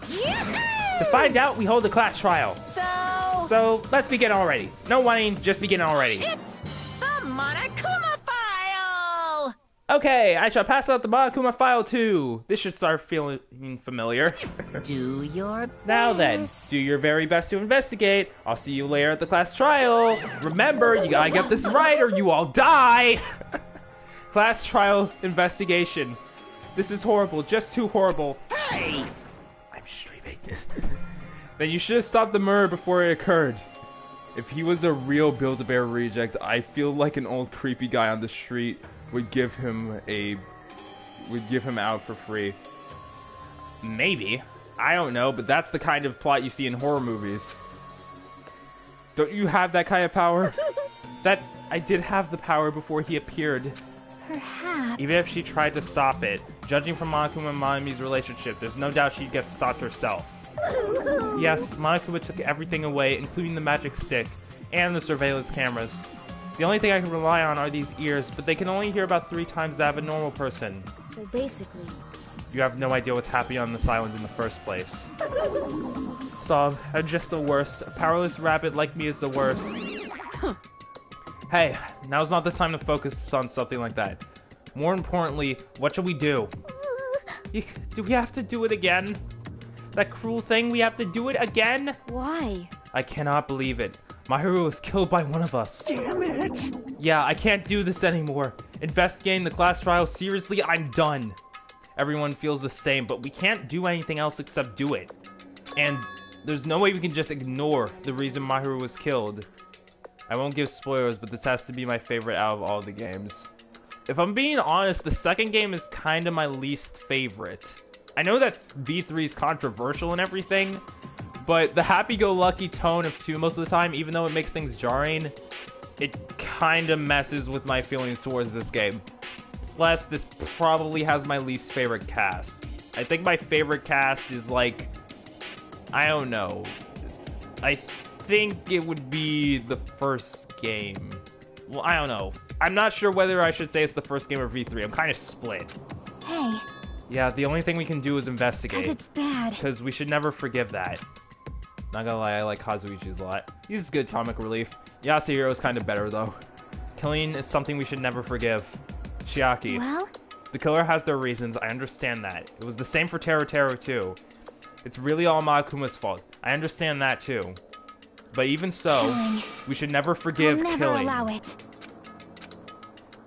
Speaker 1: To find out, we hold a class trial. So, let's begin already. No whining, just begin already.
Speaker 2: It's the Monokuma file!
Speaker 1: Okay, I shall pass out the Monokuma file too. This should start feeling familiar.
Speaker 2: Do your best.
Speaker 1: Now then, do your very best to investigate. I'll see you later at the class trial. Remember, you gotta get this right or you all die! Class trial investigation. This is horrible, just too horrible.
Speaker 2: Hey!
Speaker 1: I'm streaming. Then you should have stopped the murder before it occurred. If he was a real Build-A-Bear reject, I feel like an old creepy guy on the street would give him out for free. Maybe. I don't know, but that's the kind of plot you see in horror movies. Don't you have that kind of power? That I did have the power before he appeared.
Speaker 3: Perhaps.
Speaker 1: Even if she tried to stop it, judging from Monokuma and Monomi's relationship, there's no doubt she'd get stopped herself. Yes, Monokuma took everything away, including the magic stick and the surveillance cameras. The only thing I can rely on are these ears, but they can only hear about 3 times that of a normal person.
Speaker 4: So basically...
Speaker 1: You have no idea what's happening on this island in the first place. So, I'm just the worst. A powerless rabbit like me is the worst. Hey, now's not the time to focus on something like that. More importantly, what should we do? Do we have to do it again? That cruel thing, we have to do it again?
Speaker 4: Why?
Speaker 1: I cannot believe it. My hero was killed by one of us.
Speaker 2: Damn it!
Speaker 1: Yeah, I can't do this anymore. Investigating the class trial, seriously, I'm done. Everyone feels the same, but we can't do anything else except do it. And there's no way we can just ignore the reason Mahiru was killed. I won't give spoilers, but this has to be my favorite out of all the games. If I'm being honest, the second game is kind of my least favorite. I know that V3 is controversial and everything, but the happy-go-lucky tone of 2 most of the time, even though it makes things jarring, it kind of messes with my feelings towards this game. Plus, this probably has my least favorite cast. I think my favorite cast is like, I don't know. I think it would be the first game. Well, I don't know. I'm not sure whether I should say it's the first game or V3. I'm kind of split.
Speaker 3: Hey.
Speaker 1: Yeah, the only thing we can do is investigate.
Speaker 3: 'Cause it's bad.
Speaker 1: Because we should never forgive that. Not gonna lie, I like Kazuichi's a lot. He's good comic relief. Yasuhiro's kind of better, though. Killing is something we should never forgive. Chiaki.
Speaker 3: Well?
Speaker 1: The killer has their reasons, I understand that. It was the same for Teru too. It's really all Monokuma's fault. I understand that too. But even so,
Speaker 3: Killing.
Speaker 1: we should never forgive
Speaker 3: I'll never
Speaker 1: killing.
Speaker 3: allow it.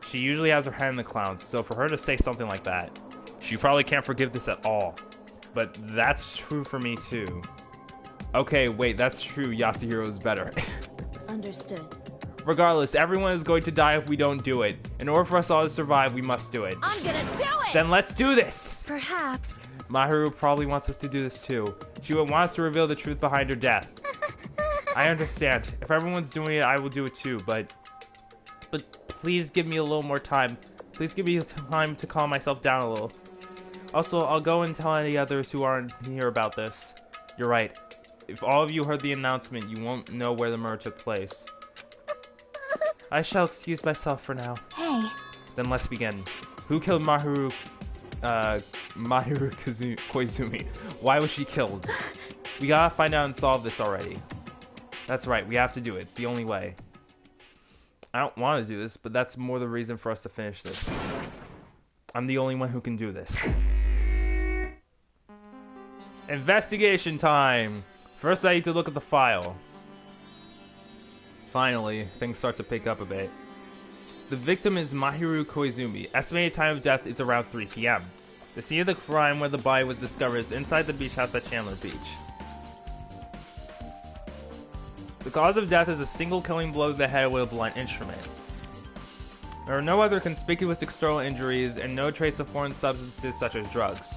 Speaker 1: She usually has her hand in the clowns, so for her to say something like that, she probably can't forgive this at all. But that's true for me too. Okay, wait, that's true. Yasuhiro is better.
Speaker 4: Understood.
Speaker 1: Regardless, everyone is going to die if we don't do it. In order for us all to survive, we must do it.
Speaker 4: I'm gonna do it!
Speaker 1: Then let's do this!
Speaker 5: Perhaps.
Speaker 1: Mahiru probably wants us to do this too. She would want us to reveal the truth behind her death. I understand. If everyone's doing it, I will do it too, but please give me a little more time. Please give me time to calm myself down a little. Also, I'll go and tell any others who aren't here about this. You're right. If all of you heard the announcement, you won't know where the murder took place. I shall excuse myself for now.
Speaker 5: Hey.
Speaker 1: Then let's begin. Who killed Mahiru Koizumi? Why was she killed? We gotta find out and solve this already. That's right, we have to do it. It's the only way. I don't want to do this, but that's more the reason for us to finish this. I'm the only one who can do this. Investigation time! First I need to look at the file. Finally, things start to pick up a bit. The victim is Mahiru Koizumi. Estimated time of death is around 3 p.m. The scene of the crime where the body was discovered is inside the beach house at Chandler Beach. The cause of death is a single killing blow to the head with a blunt instrument. There are no other conspicuous external injuries and no trace of foreign substances such as drugs.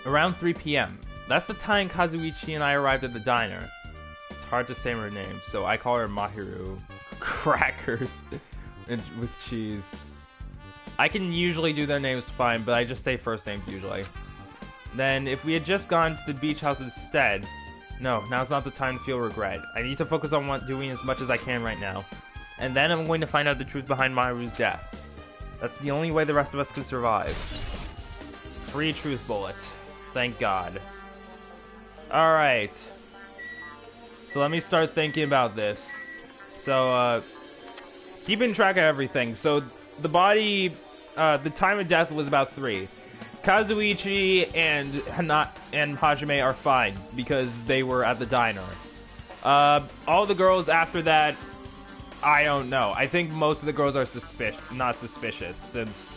Speaker 1: Around 3 p.m. That's the time Kazuichi and I arrived at the diner. It's hard to say her name, so I call her Mahiru. Crackers with cheese. I can usually do their names fine, but I just say first names usually. Then, if we had just gone to the beach house instead... No, now's not the time to feel regret. I need to focus on doing as much as I can right now. And then I'm going to find out the truth behind Mahiru's death. That's the only way the rest of us can survive. Free truth bullet. Thank God. Alright. So let me start thinking about this. So, keeping track of everything. So, the body, the time of death was about 3. Kazuichi and Hajime are fine because they were at the diner. All the girls after that, I don't know. I think most of the girls are not suspicious since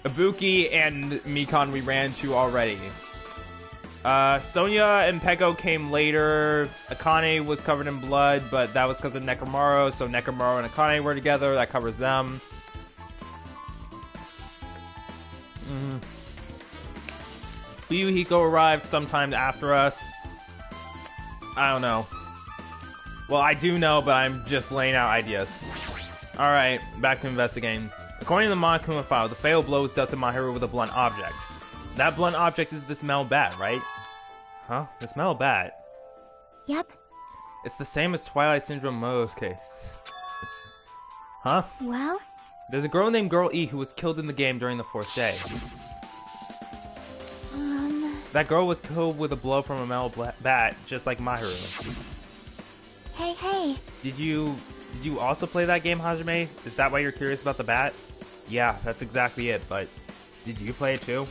Speaker 1: Ibuki and Mikan we ran to already. Sonya and Peko came later. Akane was covered in blood, but that was because of Nekomaru, so Nekomaru and Akane were together. That covers them. Fuyuhiko arrived sometime after us. I don't know. Well, I do know, but I'm just laying out ideas. Alright, back to investigating. According to the Monokuma file, the fatal blow was dealt to Mahiru with a blunt object. That blunt object is this metal bat, right? Huh? This metal bat?
Speaker 5: Yep.
Speaker 1: It's the same as Twilight Syndrome Moto's case. Huh?
Speaker 5: Well?
Speaker 1: There's a girl named Girl E who was killed in the game during the 4th day. That girl was killed with a blow from a metal bat, just like Mahiru.
Speaker 5: Hey.
Speaker 1: Did you also play that game, Hajime? Is that why you're curious about the bat? Yeah, that's exactly it, but did you play it too?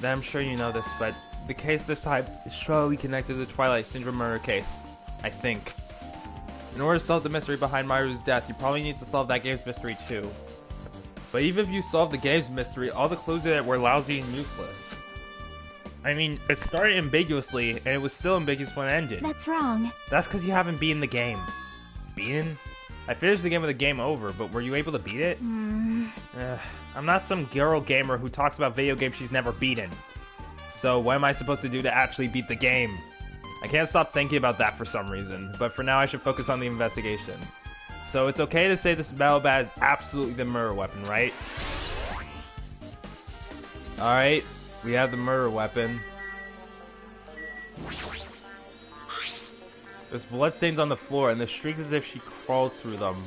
Speaker 1: Then I'm sure you know this, but the case this time is strongly connected to the Twilight Syndrome murder case. I think. In order to solve the mystery behind Mahiru's death, you probably need to solve that game's mystery too. But even if you solve the game's mystery, all the clues in it were lousy and useless. I mean, it started ambiguously, and it was still ambiguous when it ended.
Speaker 5: That's wrong.
Speaker 1: That's because you haven't beaten the game. Beaten? I finished the game with the game over, but were you able to beat it? I'm not some girl gamer who talks about video games she's never beaten. So what am I supposed to do to actually beat the game? I can't stop thinking about that for some reason, but for now I should focus on the investigation. So it's okay to say this metal bat is absolutely the murder weapon, right? Alright. We have the murder weapon. There's bloodstains on the floor, and the streaks as if she crawled through them.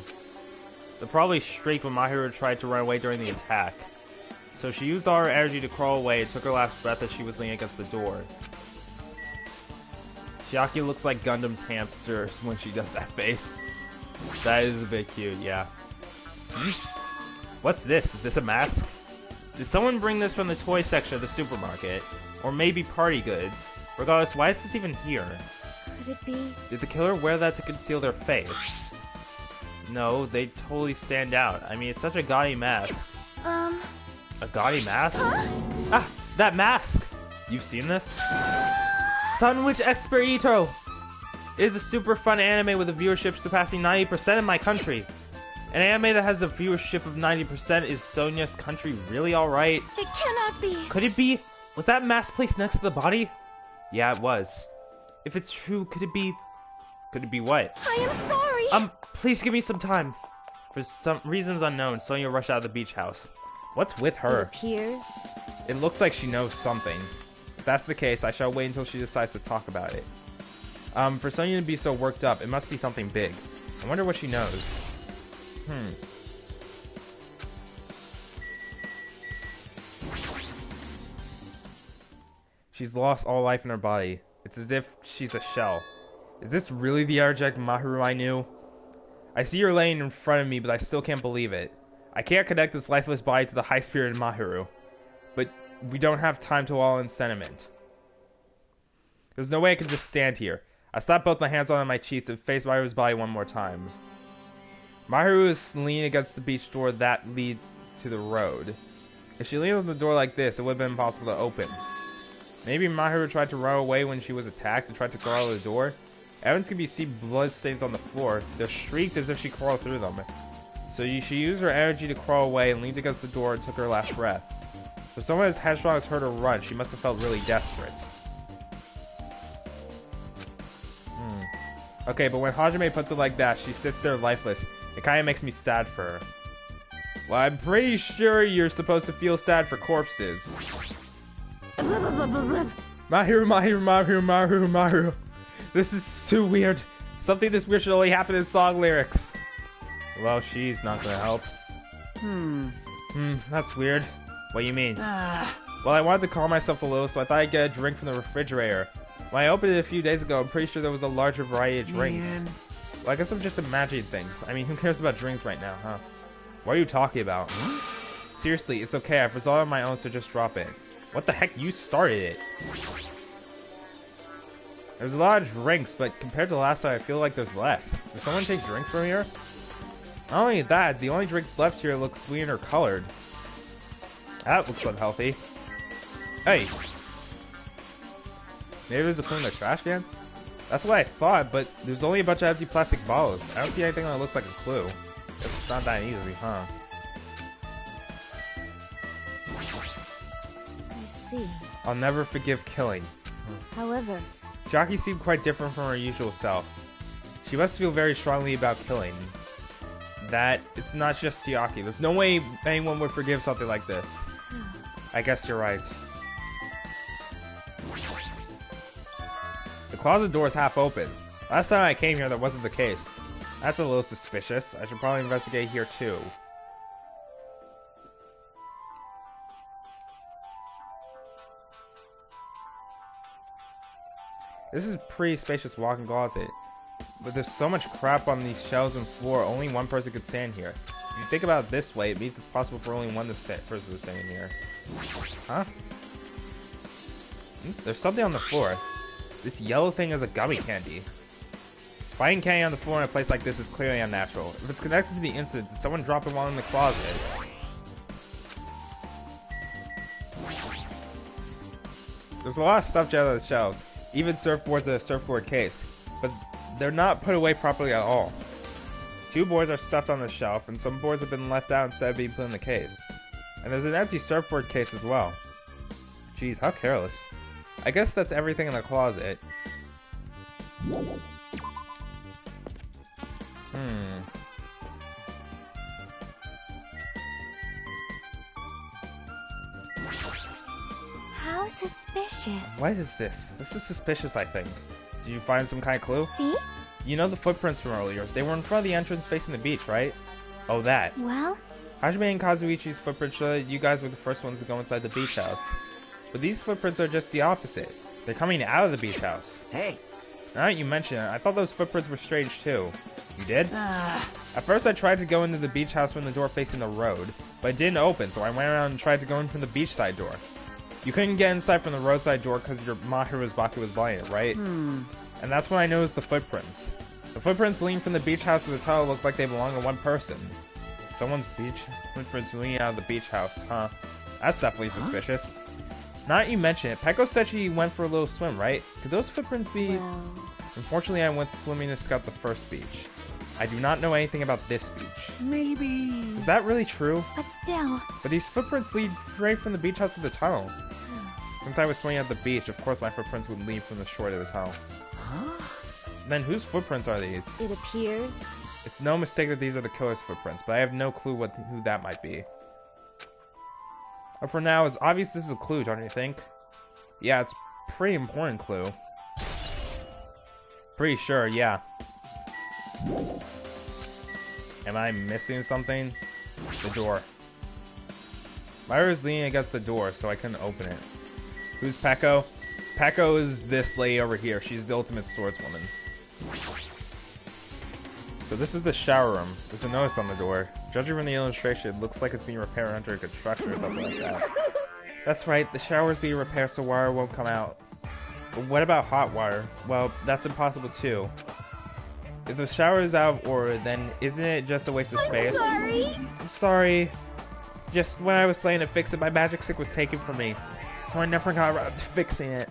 Speaker 1: They probably streaked when Mahiru tried to run away during the attack. So she used all her energy to crawl away and took her last breath as she was leaning against the door. Chiaki looks like Gundam's hamster when she does that face. That is a bit cute, yeah. What's this? Is this a mask? Did someone bring this from the toy section of the supermarket? Or maybe party goods? Regardless, why is this even here?
Speaker 5: Could it be?
Speaker 1: Did the killer wear that to conceal their face? No, they totally stand out. I mean, it's such a gaudy mask. A gaudy mask?
Speaker 5: Huh?
Speaker 1: Ah, that mask! You've seen this? Sunwitch Esperito! It is a super fun anime with a viewership surpassing 90% in my country. An anime that has a viewership of 90%. Is Sonia's country really alright?
Speaker 5: It cannot be.
Speaker 1: Could it be? Was that mask placed next to the body? Yeah, it was. If it's true, could it be... Could it be what?
Speaker 5: I am sorry.
Speaker 1: Please give me some time. For some reasons unknown, Sonia rushed out of the beach house. What's with
Speaker 4: It
Speaker 1: her?
Speaker 4: appears.
Speaker 1: It looks like she knows something. If that's the case, I shall wait until she decides to talk about it. For Sonya to be so worked up, it must be something big. I wonder what she knows. She's lost all life in her body. It's as if she's a shell. Is this really the Arject Mahiru I knew? I see her laying in front of me, but I still can't believe it. I can't connect this lifeless body to the high-spirited Mahiru. But we don't have time to wallow in sentiment. There's no way I can just stand here. I slapped both my hands on my cheeks and faced Mahiru's body one more time. Mahiru is leaning against the beach door that leads to the road. If she leaned on the door like this, it would have been impossible to open. Maybe Mahiru tried to run away when she was attacked and tried to crawl out of the door. Evidence can be seen blood stains on the floor. They're streaked as if she crawled through them. So she used her energy to crawl away and leaned against the door and took her last breath. For someone as headstrong as her to run, she must have felt really desperate. Okay, but when Hajime puts it like that, she sits there lifeless. It kind of makes me sad for her. Well, I'm pretty sure you're supposed to feel sad for corpses. Mahiru, Mahiru, Mahiru, Mahiru, Mahiru. This is too weird. Something this weird should only happen in song lyrics. Well, she's not gonna help. That's weird. What do you mean? Well, I wanted to calm myself a little, so I thought I'd get a drink from the refrigerator. When I opened it a few days ago, I'm pretty sure there was a larger variety of drinks. Well, I guess I'm just imagining things. I mean, who cares about drinks right now, huh? What are you talking about? Seriously, it's okay. I've resolved on my own, so just drop it. What the heck? You started it. There's a lot of drinks, but compared to the last time, I feel like there's less. Did someone take drinks from here? Not only that, the only drinks left here look sweet or colored. That looks unhealthy. Hey! Maybe there's a clue in the trash can? That's what I thought, but there's only a bunch of empty plastic bottles. I don't see anything that looks like a clue. It's not that easy, huh?
Speaker 4: I see.
Speaker 1: I'll never forgive killing.
Speaker 4: However,
Speaker 1: Jackie seemed quite different from her usual self. She must feel very strongly about killing. That it's not just Chiaki. There's no way anyone would forgive something like this. I guess you're right. The closet door is half open. Last time I came here, that wasn't the case. That's a little suspicious. I should probably investigate here too. This is a pretty spacious walk-in closet. But there's so much crap on these shelves and floor, only one person could stand here. If you think about it this way, it means it's possible for only one person to stand here. Huh? There's something on the floor. This yellow thing is a gummy candy. Finding candy on the floor in a place like this is clearly unnatural. If it's connected to the incident, did someone drop it while in the closet? There's a lot of stuff out of the shelves, even surfboards in a surfboard case, but they're not put away properly at all. 2 boards are stuffed on the shelf, and some boards have been left out instead of being put in the case. And there's an empty surfboard case as well. Jeez, how careless. I guess that's everything in the closet.
Speaker 5: How suspicious.
Speaker 1: What is this? This is suspicious, I think. Did you find some kind of clue?
Speaker 5: See?
Speaker 1: You know the footprints from earlier. They were in front of the entrance facing the beach, right? Oh, that.
Speaker 5: Well,
Speaker 1: Hajime and Kazuichi's footprints show that you guys were the first ones to go inside the beach house. But these footprints are just the opposite. They're coming out of the beach house.
Speaker 2: Hey.
Speaker 1: Now that you mention it, I thought those footprints were strange too. You did? At first I tried to go into the beach house from the door facing the road, but it didn't open, so I went around and tried to go in from the beachside door. You couldn't get inside from the roadside door because your Mahiru's Baki was blinded, right? And that's when I noticed the footprints. The footprints leading from the beach house to the tunnel look like they belong to one person. Someone's beach footprints leading out of the beach house, huh? That's definitely suspicious. Now that you mention it, Peko said she went for a little swim, right? Could those footprints be...
Speaker 4: well,
Speaker 1: Unfortunately, I went swimming to scout the first beach. I do not know anything about this beach.
Speaker 2: Maybe.
Speaker 1: Is that really true?
Speaker 5: but still.
Speaker 1: But these footprints lead straight from the beach house to the tunnel. Since I was swimming at the beach, of course my footprints would lead from the shore to the tunnel.
Speaker 2: Huh?
Speaker 1: Then whose footprints are these?
Speaker 4: it appears.
Speaker 1: It's no mistake that these are the killer's footprints, but I have no clue who that might be. But for now, it's obvious this is a clue, don't you think? Yeah, it's a pretty important clue. Pretty sure, yeah. Am I missing something? The door. Myra's leaning against the door, so I couldn't open it. Who's Peko? Peko is this lady over here. She's the ultimate swordswoman. So this is the shower room. There's a notice on the door. Judging from the illustration, it looks like it's being repaired under construction or something like that. That's right, the shower's being repaired so water won't come out. But what about hot water? Well, that's impossible too. If the shower is out of order, then isn't it just a waste of space? I'm sorry. Just when I was playing to fix it, my magic stick was taken from me. So I never got around to fixing it.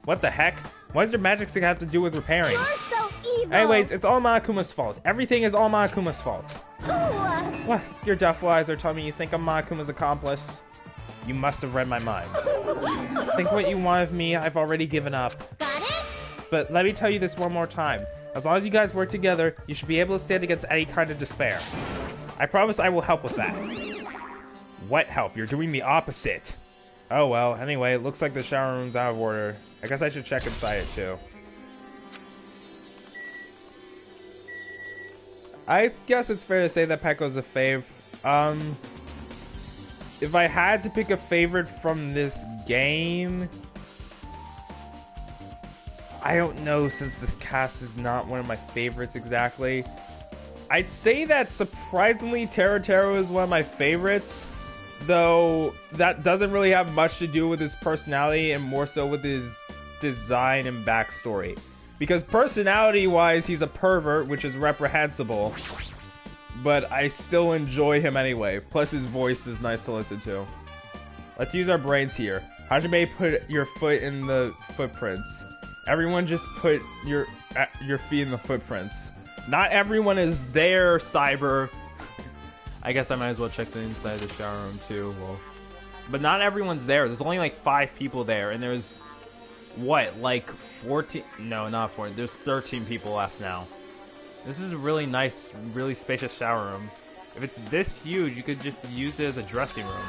Speaker 1: What the heck? What does your magic stick have to do with repairing?
Speaker 3: You're so evil!
Speaker 1: Anyways, it's all Monokuma's fault. Everything is all Monokuma's fault. What? Your duffel eyes are telling me you think I'm Monokuma's accomplice? You must have read my mind. Think what you want of me, I've already given up.
Speaker 3: Got it?
Speaker 1: But let me tell you this one more time. As long as you guys work together, you should be able to stand against any kind of despair. I promise I will help with that. What help? You're doing the opposite. Oh well, anyway, it looks like the shower room's out of order. I guess I should check inside it too. I guess it's fair to say that Peko's a fave. If I had to pick a favorite from this game, I don't know, since this cast is not one of my favorites exactly. I'd say that surprisingly Teru is one of my favorites, though that doesn't really have much to do with his personality and more so with his design and backstory. Because personality-wise, he's a pervert, which is reprehensible, but I still enjoy him anyway. Plus his voice is nice to listen to. Let's use our brains here. Hajime put your foot in the footprints. Everyone just put your feet in the footprints. Not everyone is there, Cyber. I guess I might as well check the inside of the shower room too. Well, but not everyone's there. There's only like 5 people there, and there's what, like 14? No, not 14. There's 13 people left now. This is a really nice, really spacious shower room. If it's this huge, you could just use it as a dressing room.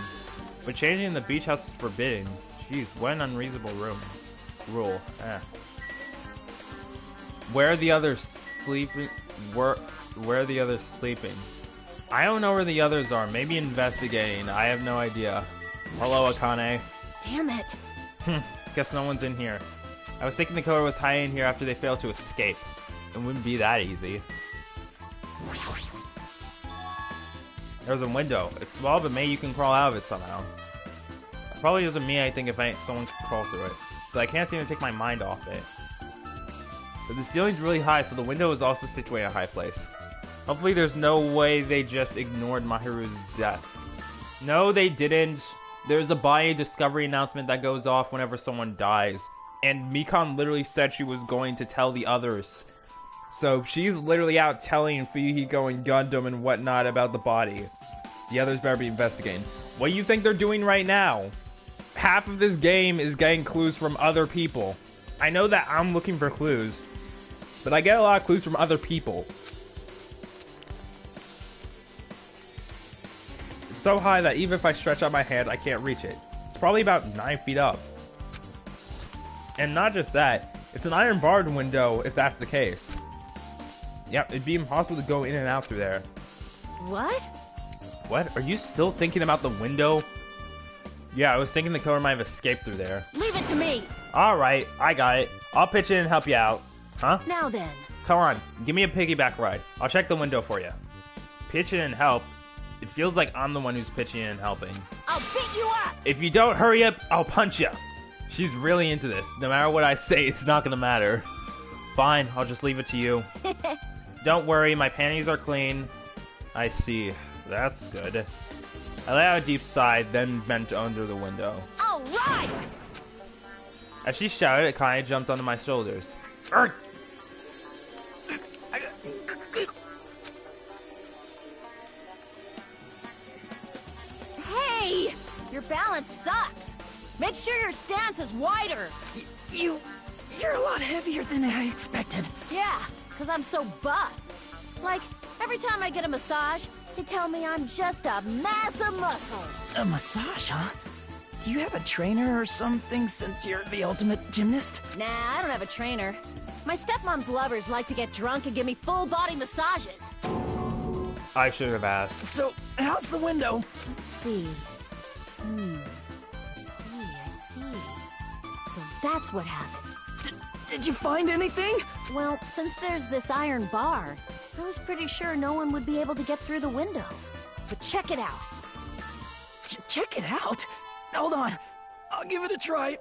Speaker 1: But changing the beach house is forbidden. Jeez, what an unreasonable rule. Where are the others sleeping? Where are the others sleeping? I don't know where the others are. Maybe investigating. I have no idea. Hello, Akane.
Speaker 4: Damn it.
Speaker 1: Guess no one's in here. I was thinking the killer was hiding here after they failed to escape. It wouldn't be that easy. There's a window. It's small, but maybe you can crawl out of it somehow. It probably doesn't mean anything if someone can crawl through it. But I can't seem to take my mind off it. But the ceiling's really high, so the window is also situated in a high place. Hopefully there's no way they just ignored Mahiru's death. No, they didn't. There's a body discovery announcement that goes off whenever someone dies. And Mikan literally said she was going to tell the others. So she's literally out telling Fuyuhiko and Gundam and whatnot about the body. The others better be investigating. What do you think they're doing right now? Half of this game is getting clues from other people. I know that I'm looking for clues, but I get a lot of clues from other people. It's so high that even if I stretch out my hand, I can't reach it. It's probably about 9 feet up. And not just that, it's an iron barred window if that's the case. Yep, it'd be impossible to go in and out through there.
Speaker 4: What?
Speaker 1: What? Are you still thinking about the window? Yeah, I was thinking the killer might have escaped through there.
Speaker 4: Leave it to me.
Speaker 1: Alright, I got it. I'll pitch in and help you out. Huh?
Speaker 4: Now then.
Speaker 1: Come on, give me a piggyback ride. I'll check the window for you. Pitch in and help? It feels like I'm the one who's pitching in and helping.
Speaker 4: I'll beat you up.
Speaker 1: If you don't hurry up, I'll punch you. She's really into this. No matter what I say, it's not gonna matter. Fine, I'll just leave it to you. Don't worry, my panties are clean. I see. That's good. I let out a deep sigh, then bent under the window.
Speaker 4: All right!
Speaker 1: As she shouted, Akane jumped onto my shoulders. Urgh!
Speaker 4: Hey! Your balance sucks. Make sure your stance is wider.
Speaker 6: You're a lot heavier than I expected.
Speaker 4: Yeah, because I'm so buff. Like, every time I get a massage, They tell me I'm just a mass of muscles.
Speaker 6: A massage, huh? Do you have a trainer or something since you're the ultimate gymnast?
Speaker 4: Nah, I don't have a trainer. My stepmom's lovers like to get drunk and give me full-body massages.
Speaker 1: I should have asked.
Speaker 6: So, how's the window?
Speaker 4: Let's see. I see. So that's what happened.
Speaker 6: Did you find anything?
Speaker 4: Well, since there's this iron bar, I was pretty sure no one would be able to get through the window. But check it out.
Speaker 6: Check it out? Hold on. I'll give it a try.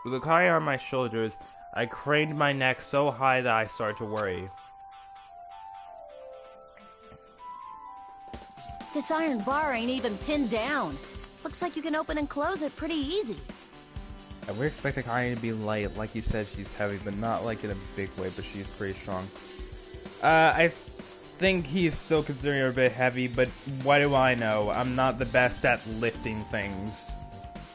Speaker 1: With the car on my shoulders, I craned my neck so high that I started to worry.
Speaker 4: This iron bar ain't even pinned down. Looks like you can open and close it pretty easy.
Speaker 1: And we're expecting Kanye to be light. Like you said, she's heavy, but not like in a big way, but she's pretty strong. I think he's still considering her a bit heavy, but what do I know? I'm not the best at lifting things.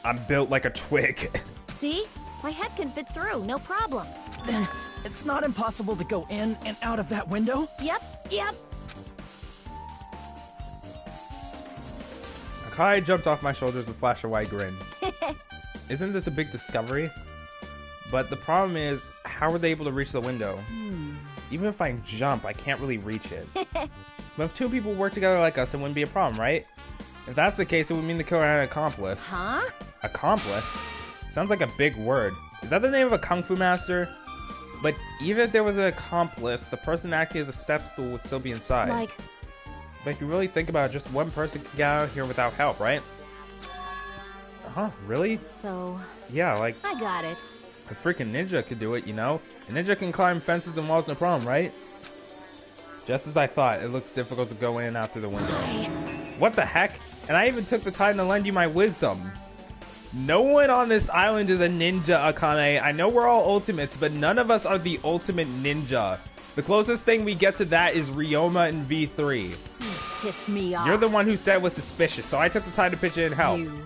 Speaker 1: I'm built like a twig.
Speaker 4: See? My head can fit through, no problem.
Speaker 6: Then, it's not impossible to go in and out of that window?
Speaker 4: Yep.
Speaker 1: Akai jumped off my shoulders and flashed a wide grin. Isn't this a big discovery? But the problem is, how were they able to reach the window? Even if I jump, I can't really reach it. But if two people work together like us, it wouldn't be a problem, right? If that's the case, it would mean the killer had an accomplice.
Speaker 4: Huh?
Speaker 1: Accomplice? Sounds like a big word. Is that the name of a kung fu master? But even if there was an accomplice, the person acting as a step stool would still be inside.
Speaker 4: Like...
Speaker 1: But if you really think about it, just one person can get out of here without help, right? Huh? Really?
Speaker 4: So...
Speaker 1: Yeah, like...
Speaker 4: I got it.
Speaker 1: A freaking ninja could do it, you know? A ninja can climb fences and walls, no problem, right? Just as I thought, it looks difficult to go in and out through the window. What the heck? And I even took the time to lend you my wisdom. No one on this island is a ninja, Akane. I know we're all ultimates, but none of us are the ultimate ninja. The closest thing we get to that is Ryoma in V3.
Speaker 4: You pissed me off.
Speaker 1: You're the one who said it was suspicious, so I took the time to pitch in and help.
Speaker 4: You.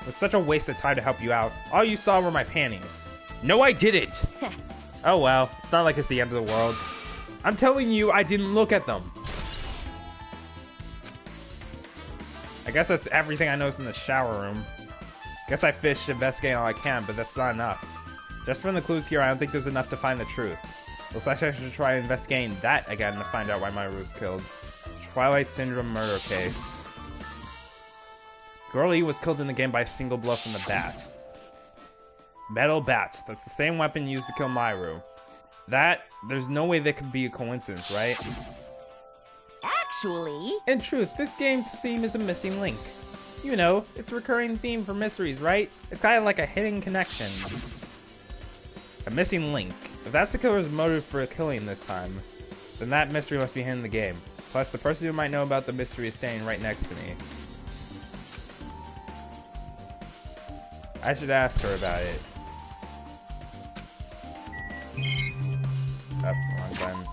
Speaker 1: It was such a waste of time to help you out. All you saw were my panties. No, I didn't! Oh well, it's not like it's the end of the world. I'm telling you, I didn't look at them. I guess that's everything I noticed in the shower room. Guess I fished, investigating all I can, but that's not enough. Just from the clues here, I don't think there's enough to find the truth. Looks like I should try investigating that again to find out why Myra was killed. Twilight Syndrome murder case. Girl E was killed in the game by a single blow from the bat. Metal bat. That's the same weapon used to kill Myru. There's no way that could be a coincidence, right?
Speaker 3: Actually...
Speaker 1: In truth, this game's theme is a missing link. You know, it's a recurring theme for mysteries, right? It's kind of like a hidden connection. A missing link. If that's the killer's motive for killing this time, then that mystery must be hidden in the game. Plus, the person who might know about the mystery is standing right next to me. I should ask her about it. Oh, wrong button.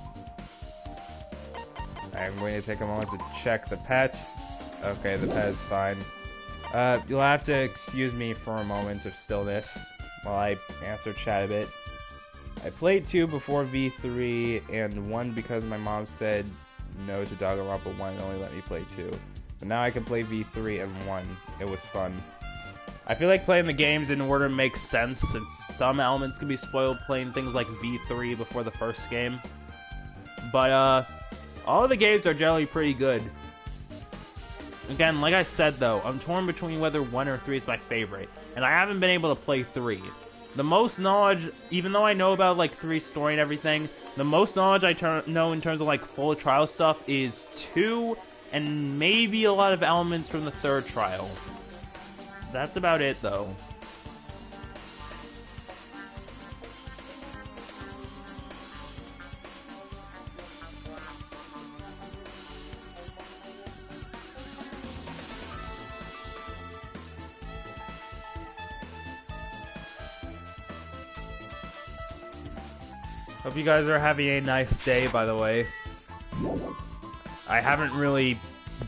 Speaker 1: I'm going to take a moment to check the pet. Okay, the pet is fine. You'll have to excuse me for a moment of stillness while I answer chat a bit. I played 2 before V3 and 1 because my mom said no to Danganronpa 1 and only let me play 2. But now I can play V3 and 1. It was fun. I feel like playing the games in order makes sense since some elements can be spoiled playing things like V3 before the first game. But all of the games are generally pretty good. Again, like I said though, I'm torn between whether 1 or 3 is my favorite, and I haven't been able to play 3. The most knowledge, even though I know about like 3's story and everything, the most knowledge I know in terms of like full trial stuff is 2, and maybe a lot of elements from the 3rd trial. That's about it though. Hope you guys are having a nice day, by the way. I haven't really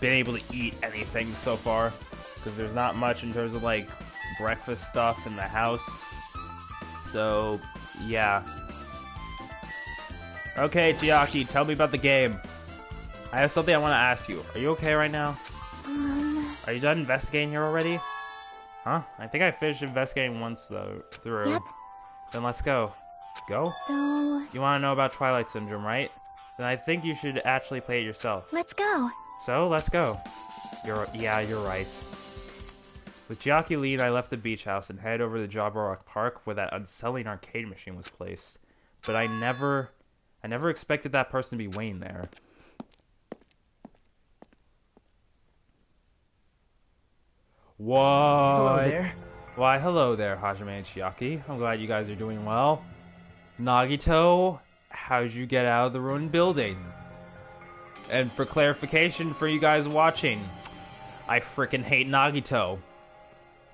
Speaker 1: been able to eat anything so far, because there's not much in terms of, like, breakfast stuff in the house. So, yeah. Okay, Chiaki, tell me about the game. I have something I want to ask you. Are you okay right now? Are you done investigating here already? Huh? I think I finished investigating once though through.
Speaker 5: Yep.
Speaker 1: Then let's go. Go?
Speaker 5: So...
Speaker 1: You want to know about Twilight Syndrome, right? Then I think you should actually play it yourself.
Speaker 5: let's go.
Speaker 1: So, let's go. Yeah, you're right. With Chiaki lead, I left the beach house and headed over to Jabba Rock Park where that unsettling arcade machine was placed. But I never expected that person to be waiting there. What?
Speaker 6: Hello there.
Speaker 1: Why, hello there, Hajime and Chiaki. I'm glad you guys are doing well. Nagito, how'd you get out of the ruined building? And for clarification for you guys watching, I freaking hate Nagito.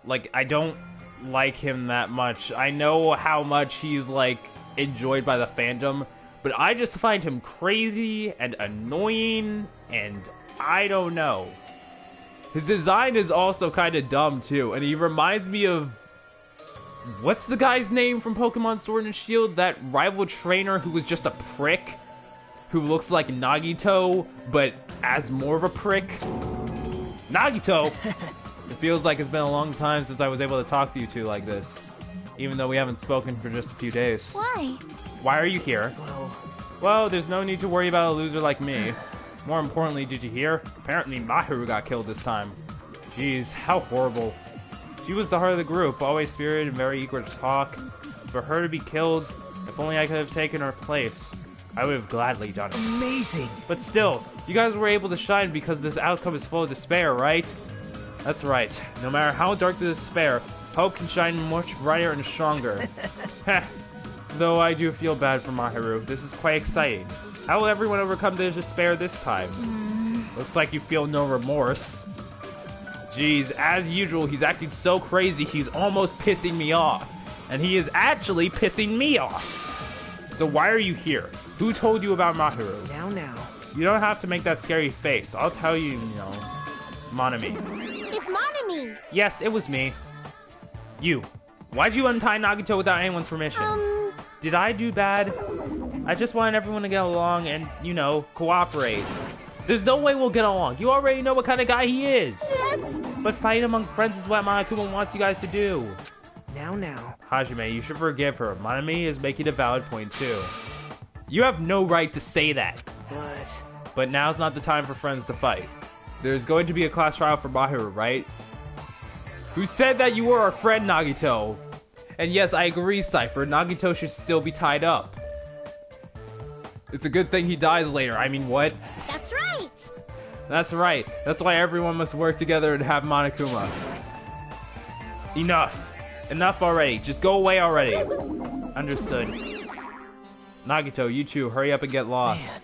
Speaker 1: Like, I don't like him that much. I know how much he's, like, enjoyed by the fandom, but I just find him crazy and annoying, and I don't know. His design is also kind of dumb, too, and he reminds me of... What's the guy's name from Pokemon Sword and Shield? That rival trainer who was just a prick? Who looks like Nagito, but as more of a prick? Nagito! It feels like it's been a long time since I was able to talk to you two like this. Even though we haven't spoken for just a few days.
Speaker 5: Why?
Speaker 1: Why are you here? Well, there's no need to worry about a loser like me. More importantly, did you hear? Apparently Mahiru got killed this time. Jeez, how horrible. She was the heart of the group, always spirited and very eager to talk. For her to be killed, if only I could have taken her place, I would have gladly done it.
Speaker 6: Amazing.
Speaker 1: But still, you guys were able to shine because this outcome is full of despair, right? That's right. No matter how dark the despair, hope can shine much brighter and stronger. Heh. Though I do feel bad for Mahiru, this is quite exciting. How will everyone overcome their despair this time? Looks like you feel no remorse. Jeez, as usual, he's acting so crazy he's almost pissing me off. And he is actually pissing me off. So why are you here? Who told you about Mahiru?
Speaker 6: Now.
Speaker 1: You don't have to make that scary face. I'll tell you, you know, Monami.
Speaker 3: It's Monami!
Speaker 1: Yes, it was me. You. Why'd you untie Nagito without anyone's permission? Did I do bad? I just wanted everyone to get along and, you know, cooperate. There's no way we'll get along. You already know what kind of guy he is.
Speaker 3: That's...
Speaker 1: But fighting among friends is what Monokuma wants you guys to do.
Speaker 6: Now.
Speaker 1: Hajime, you should forgive her. Monami is making a valid point, too. You have no right to say that. But now's not the time for friends to fight. There's going to be a class trial for Mahiru, right? Who said that you were our friend, Nagito? And yes, I agree, Cypher. Nagito should still be tied up. It's a good thing he dies later. I mean, what?
Speaker 3: That's right!
Speaker 1: That's right. That's why everyone must work together and have Monokuma. Enough. Enough already. Just go away already. Understood. Nagito, you two, hurry up and get lost.
Speaker 6: Man.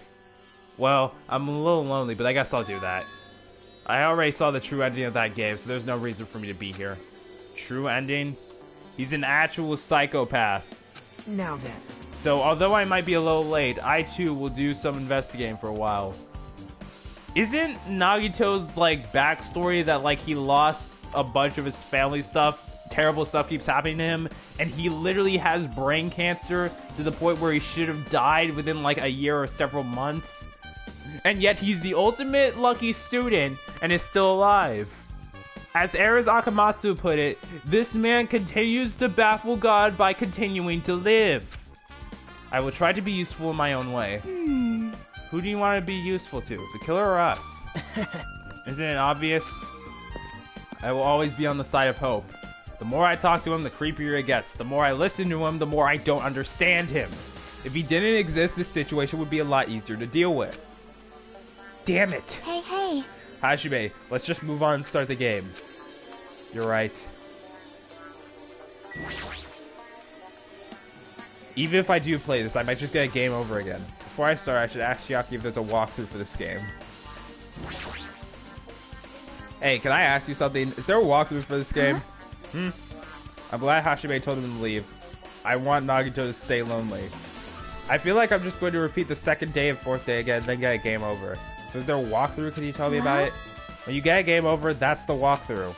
Speaker 1: Well, I'm a little lonely, but I guess I'll do that. I already saw the true ending of that game, so there's no reason for me to be here. True ending? He's an actual psychopath.
Speaker 6: Now then.
Speaker 1: So, although I might be a little late, I too will do some investigating for a while. Isn't Nagito's, like, backstory that, like, he lost a bunch of his family stuff, terrible stuff keeps happening to him, and he literally has brain cancer to the point where he should have died within, like, a year or several months? And yet he's the ultimate lucky student and is still alive. As Eras Akamatsu put it, this man continues to baffle God by continuing to live. I will try to be useful in my own way. Who do you want to be useful to, the killer or us? Isn't it obvious? I will always be on the side of hope. The more I talk to him, the creepier it gets. The more I listen to him, the more I don't understand him. If he didn't exist, this situation would be a lot easier to deal with. Damn it!
Speaker 5: Hey.
Speaker 1: Hajime, let's just move on and start the game. You're right. Even if I do play this, I might just get a game over again. Before I start, I should ask Chiaki if there's a walkthrough for this game. Hey, can I ask you something? Is there a walkthrough for this game? I'm glad Hajime told him to leave. I want Nagito to stay lonely. I feel like I'm just going to repeat the second day and fourth day again, then get a game over. So is there a walkthrough? Can you tell me about it? When you get a game over, that's the walkthrough.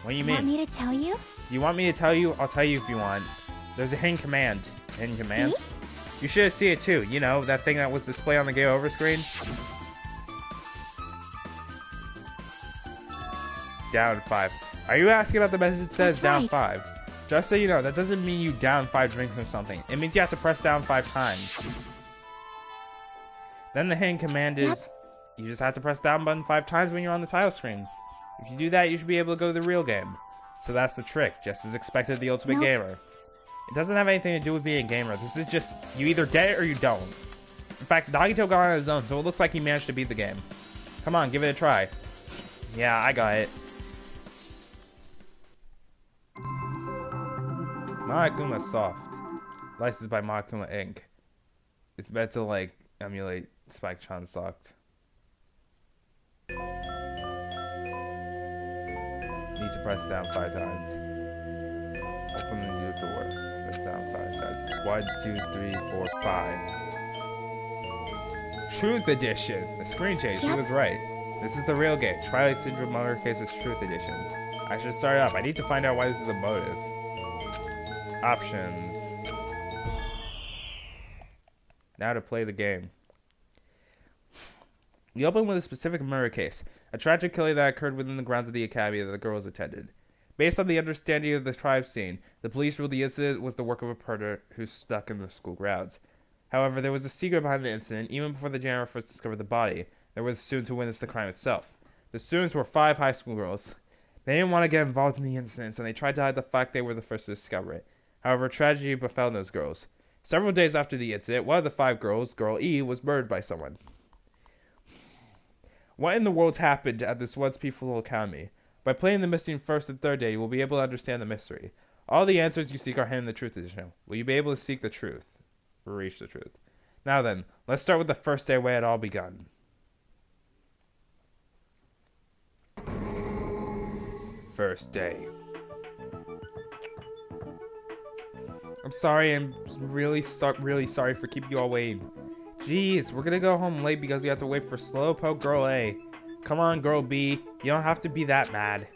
Speaker 1: What do you mean?
Speaker 5: Want me to tell you?
Speaker 1: You want me to tell you? I'll tell you if you want. There's a hidden command. Hidden command?
Speaker 5: See?
Speaker 1: You should see it too. You know, that thing that was displayed on the game over screen? down 5. Are you asking about the message that says
Speaker 5: That's
Speaker 1: down
Speaker 5: right.
Speaker 1: 5? Just so you know, that doesn't mean you down 5 drinks or something. It means you have to press down 5 times. Then the hidden command is, you just have to press down button 5 times when you're on the title screen. If you do that, you should be able to go to the real game. So that's the trick, just as expected of the Ultimate Gamer. It doesn't have anything to do with being a gamer. This is just, you either get it or you don't. In fact, Nagito got on his own, so it looks like he managed to beat the game. Come on, give it a try. Yeah, I got it. Monokuma Soft. Licensed by Monokuma Inc. It's meant to, like, emulate Spike-chan Soft. Need to press down 5 times. Open the new door. Press down 5 times. 1, 2, 3, 4, 5. Truth Edition. The screen change. She was right. This is the real game. Twilight Syndrome Motor Case's Truth Edition. I should start up. I need to find out why this is a motive. Options. Now to play the game. We open with a specific murder case. A tragic killing that occurred within the grounds of the academy that the girls attended. Based on the understanding of the tribe scene, the police ruled the incident was the work of a predator who stuck in the school grounds. However, there was a secret behind the incident. Even before the janitor first discovered the body, there were the students who witnessed the crime itself. The students were 5 high school girls. They didn't want to get involved in the incidents, and they tried to hide the fact they were the first to discover it. However, tragedy befell those girls. Several days after the incident, one of the 5 girls, Girl E, was murdered by someone. What in the world happened at this once peaceful academy? By playing the missing first and third day, you will be able to understand the mystery. All the answers you seek are hidden in the Truth Edition. Will you be able to seek the truth? Or reach the truth? Now then, let's start with the first day where it all begun. First day. I'm sorry, I'm really sorry for keeping you all waiting. Jeez, we're gonna go home late because we have to wait for Slowpoke Girl A. Come on, Girl B, you don't have to be that mad.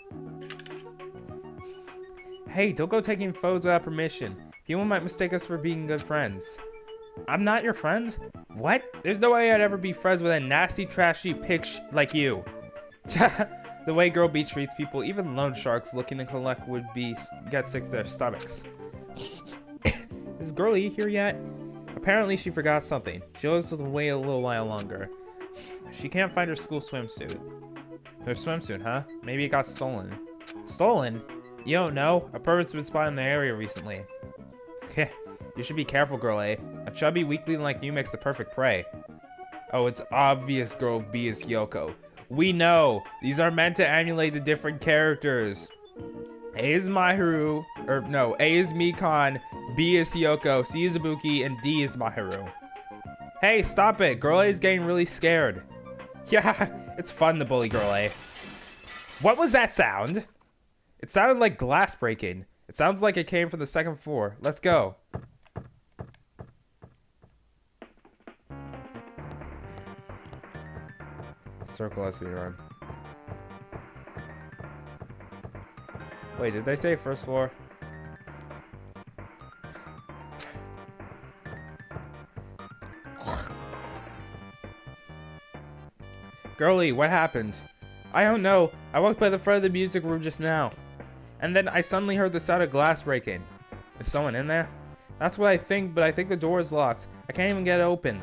Speaker 1: Hey, don't go taking photos without permission. People might mistake us for being good friends. I'm not your friend? What? There's no way I'd ever be friends with a nasty, trashy pig like you. The way Girl B treats people, even loan sharks looking to collect would get sick to their stomachs. Is Girl E here yet? Apparently she forgot something. She'll have to wait a little while longer. She can't find her school swimsuit. Her swimsuit, huh? Maybe it got stolen. Stolen? You don't know. A pervert's been spotted in the area recently. You should be careful, Girl A. A chubby weakling like you makes the perfect prey. Oh, it's obvious Girl B is Hyoko. We know! These are meant to emulate the different characters. A is Mahiru, A is Mikan, B is Hyoko, C is Ibuki, and D is Mahiru. Hey, stop it! Girl A is getting really scared. Yeah, it's fun to bully Girl A. What was that sound? It sounded like glass breaking. It sounds like it came from the 2nd floor. Let's go. Circle as we run. Wait, did they say 1st floor? Girlie, what happened? I don't know. I walked by the front of the music room just now. And then I suddenly heard the sound of glass breaking. Is someone in there? That's what I think, but I think the door is locked. I can't even get it open.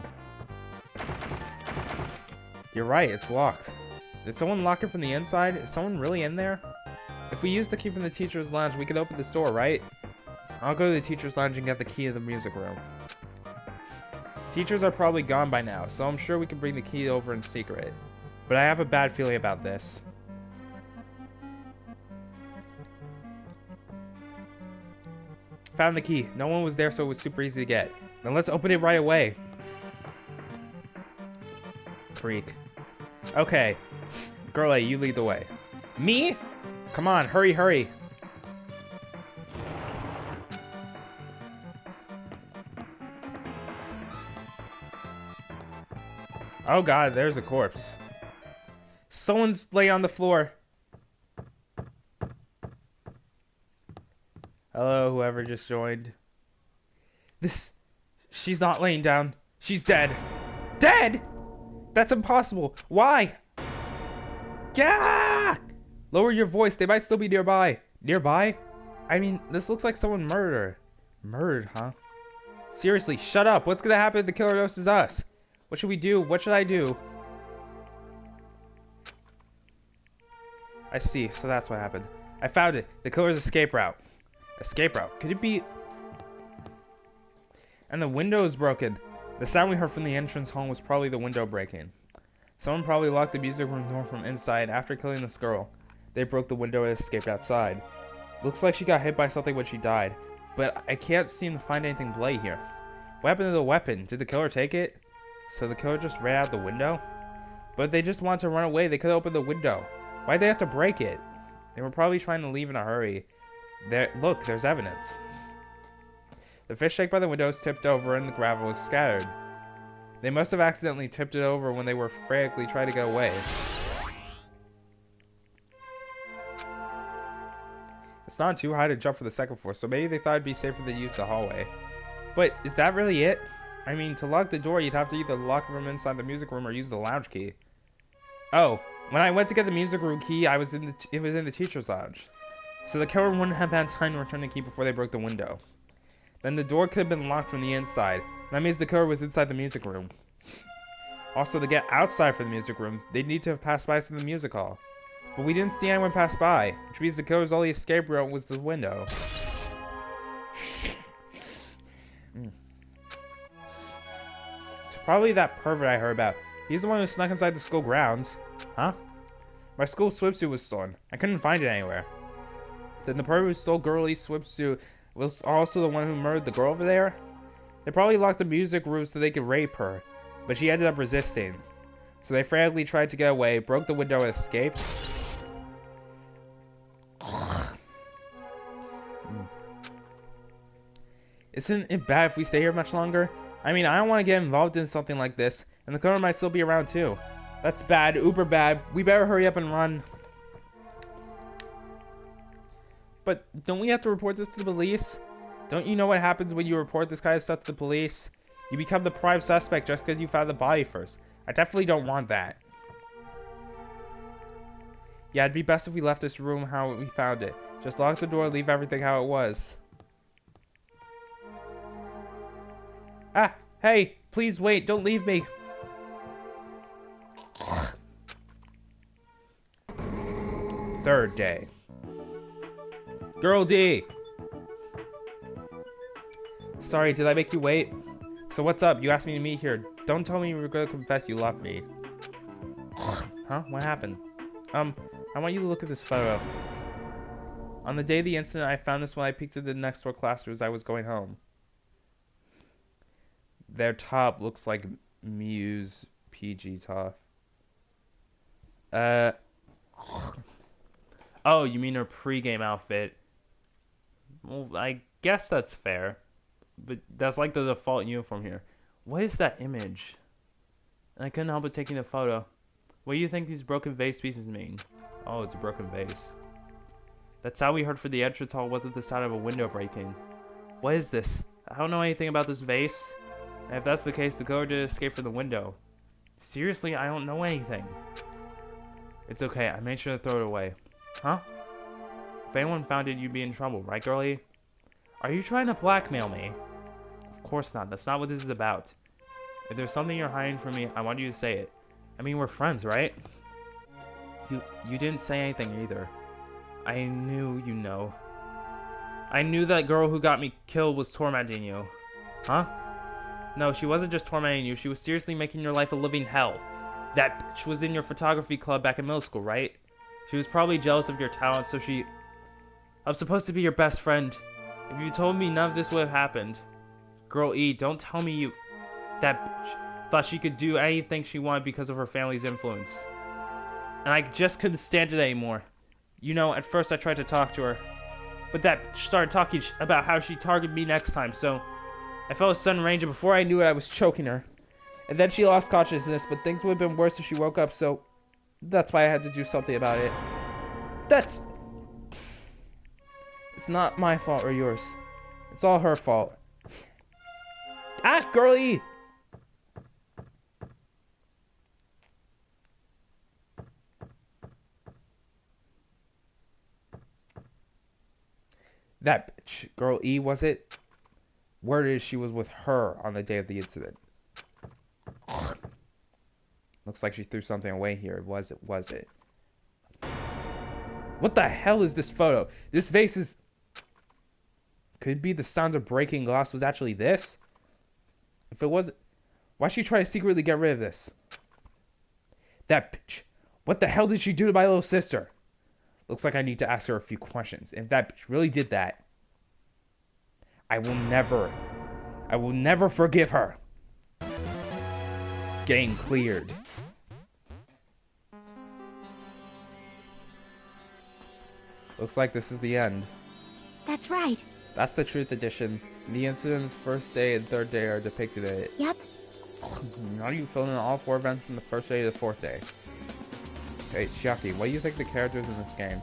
Speaker 1: You're right, it's locked. Did someone lock it from the inside? Is someone really in there? If we use the key from the teacher's lounge, we can open this door, right? I'll go to the teacher's lounge and get the key to the music room. Teachers are probably gone by now, so I'm sure we can bring the key over in secret. But I have a bad feeling about this. Found the key. No one was there, so it was super easy to get. Now let's open it right away. Freak. Okay. Girl A, you lead the way. Me? Come on, hurry, hurry. Oh god, there's a corpse. Someone's laying on the floor. Hello, whoever just joined. She's not laying down. She's dead. Dead? That's impossible. Why? Yeah! Lower your voice. They might still be nearby. Nearby? I mean, this looks like someone murdered. Murdered, huh? Seriously, shut up. What's gonna happen if the killer notices us? What should we do? What should I do? I see. So that's what happened. I found it. The killer's escape route. Escape route? Could it be... And the window is broken. The sound we heard from the entrance hall was probably the window breaking. Someone probably locked the music room door from inside after killing this girl. They broke the window and escaped outside. Looks like she got hit by something when she died, but I can't seem to find anything bloody here. What happened to the weapon? Did the killer take it? So the killer just ran out the window? But if they just wanted to run away, they could have opened the window. Why'd they have to break it? They were probably trying to leave in a hurry. Look, there's evidence. The fish tank by the window is tipped over and the gravel is scattered. They must have accidentally tipped it over when they were frantically trying to get away. It's not too high to jump for the second floor, so maybe they thought it'd be safer to use the hallway. But is that really it? I mean, to lock the door, you'd have to either lock it from inside the music room or use the lounge key. Oh, when I went to get the music room key, it was in the teacher's lounge. So the killer wouldn't have had time to return the key before they broke the window. Then the door could have been locked from the inside. That means the killer was inside the music room. Also, to get outside from the music room, they'd need to have passed by to the music hall. But we didn't see anyone pass by, which means the killer's only escape route was the window. It's probably that pervert I heard about. He's the one who snuck inside the school grounds. Huh? My school swimsuit was stolen. I couldn't find it anywhere. Then the pervert who stole Girlie's swimsuit was also the one who murdered the girl over there? They probably locked the music room so they could rape her, but she ended up resisting. So they frantically tried to get away, broke the window and escaped. Isn't it bad if we stay here much longer? I mean, I don't want to get involved in something like this, and the killer might still be around too. That's bad, uber bad. We better hurry up and run. But don't we have to report this to the police? Don't you know what happens when you report this kind of stuff to the police? You become the prime suspect just because you found the body first. I definitely don't want that. Yeah, it'd be best if we left this room how we found it. Just lock the door, leave everything how it was. Ah, hey, please wait, don't leave me. Third day. Girl D! Sorry, did I make you wait? So what's up? You asked me to meet here. Don't tell me you're gonna confess you love me. Huh? What happened? I want you to look at this photo. On the day of the incident, I found this when I peeked into the next door classroom as I was going home. Their top looks like Muse PG top. Oh, you mean her pre-game outfit? Well, I guess that's fair. But that's like the default uniform here. What is that image? And I couldn't help but taking a photo. What do you think these broken vase pieces mean? Oh, it's a broken vase. That sound we heard for the entrance hall wasn't the sound of a window breaking. What is this? I don't know anything about this vase. And if that's the case, the killer did escape from the window. Seriously, I don't know anything. It's okay, I made sure to throw it away. Huh? If anyone found it, you'd be in trouble, right, girlie? Are you trying to blackmail me? Of course not, that's not what this is about. If there's something you're hiding from me, I want you to say it. I mean, we're friends, right? You didn't say anything either. I knew you know. I knew that girl who got me killed was tormenting you. Huh? No, she wasn't just tormenting you, she was seriously making your life a living hell. That bitch was in your photography club back in middle school, right? She was probably jealous of your talent, so she... I'm supposed to be your best friend. If you told me none of this would have happened. Girl E, don't tell me you... That bitch thought she could do anything she wanted because of her family's influence. And I just couldn't stand it anymore. You know, at first I tried to talk to her. But that bitch started talking about how she'd target me next time, so... I felt a sudden range, and before I knew it, I was choking her. And then she lost consciousness, but things would have been worse if she woke up, so... That's why I had to do something about it. That's... It's not my fault or yours. It's all her fault. Ah, girlie! That bitch. Girl E, was it? Word is she was with her on the day of the incident. Looks like she threw something away here. Was it? Was it? What the hell is this photo? This vase is... Could it be the sounds of breaking glass was actually this? If it wasn't... Why'd she try to secretly get rid of this? That bitch. What the hell did she do to my little sister? Looks like I need to ask her a few questions. If that bitch really did that, I will never forgive her. Getting cleared. Looks like this is the end.
Speaker 3: That's right.
Speaker 1: That's the Truth Edition. The incident's first day and third day are depicted in it.
Speaker 3: Yep.
Speaker 1: Now you fill in all 4 events from the first day to the 4th day. Hey, Chiaki, what do you think the characters in this game?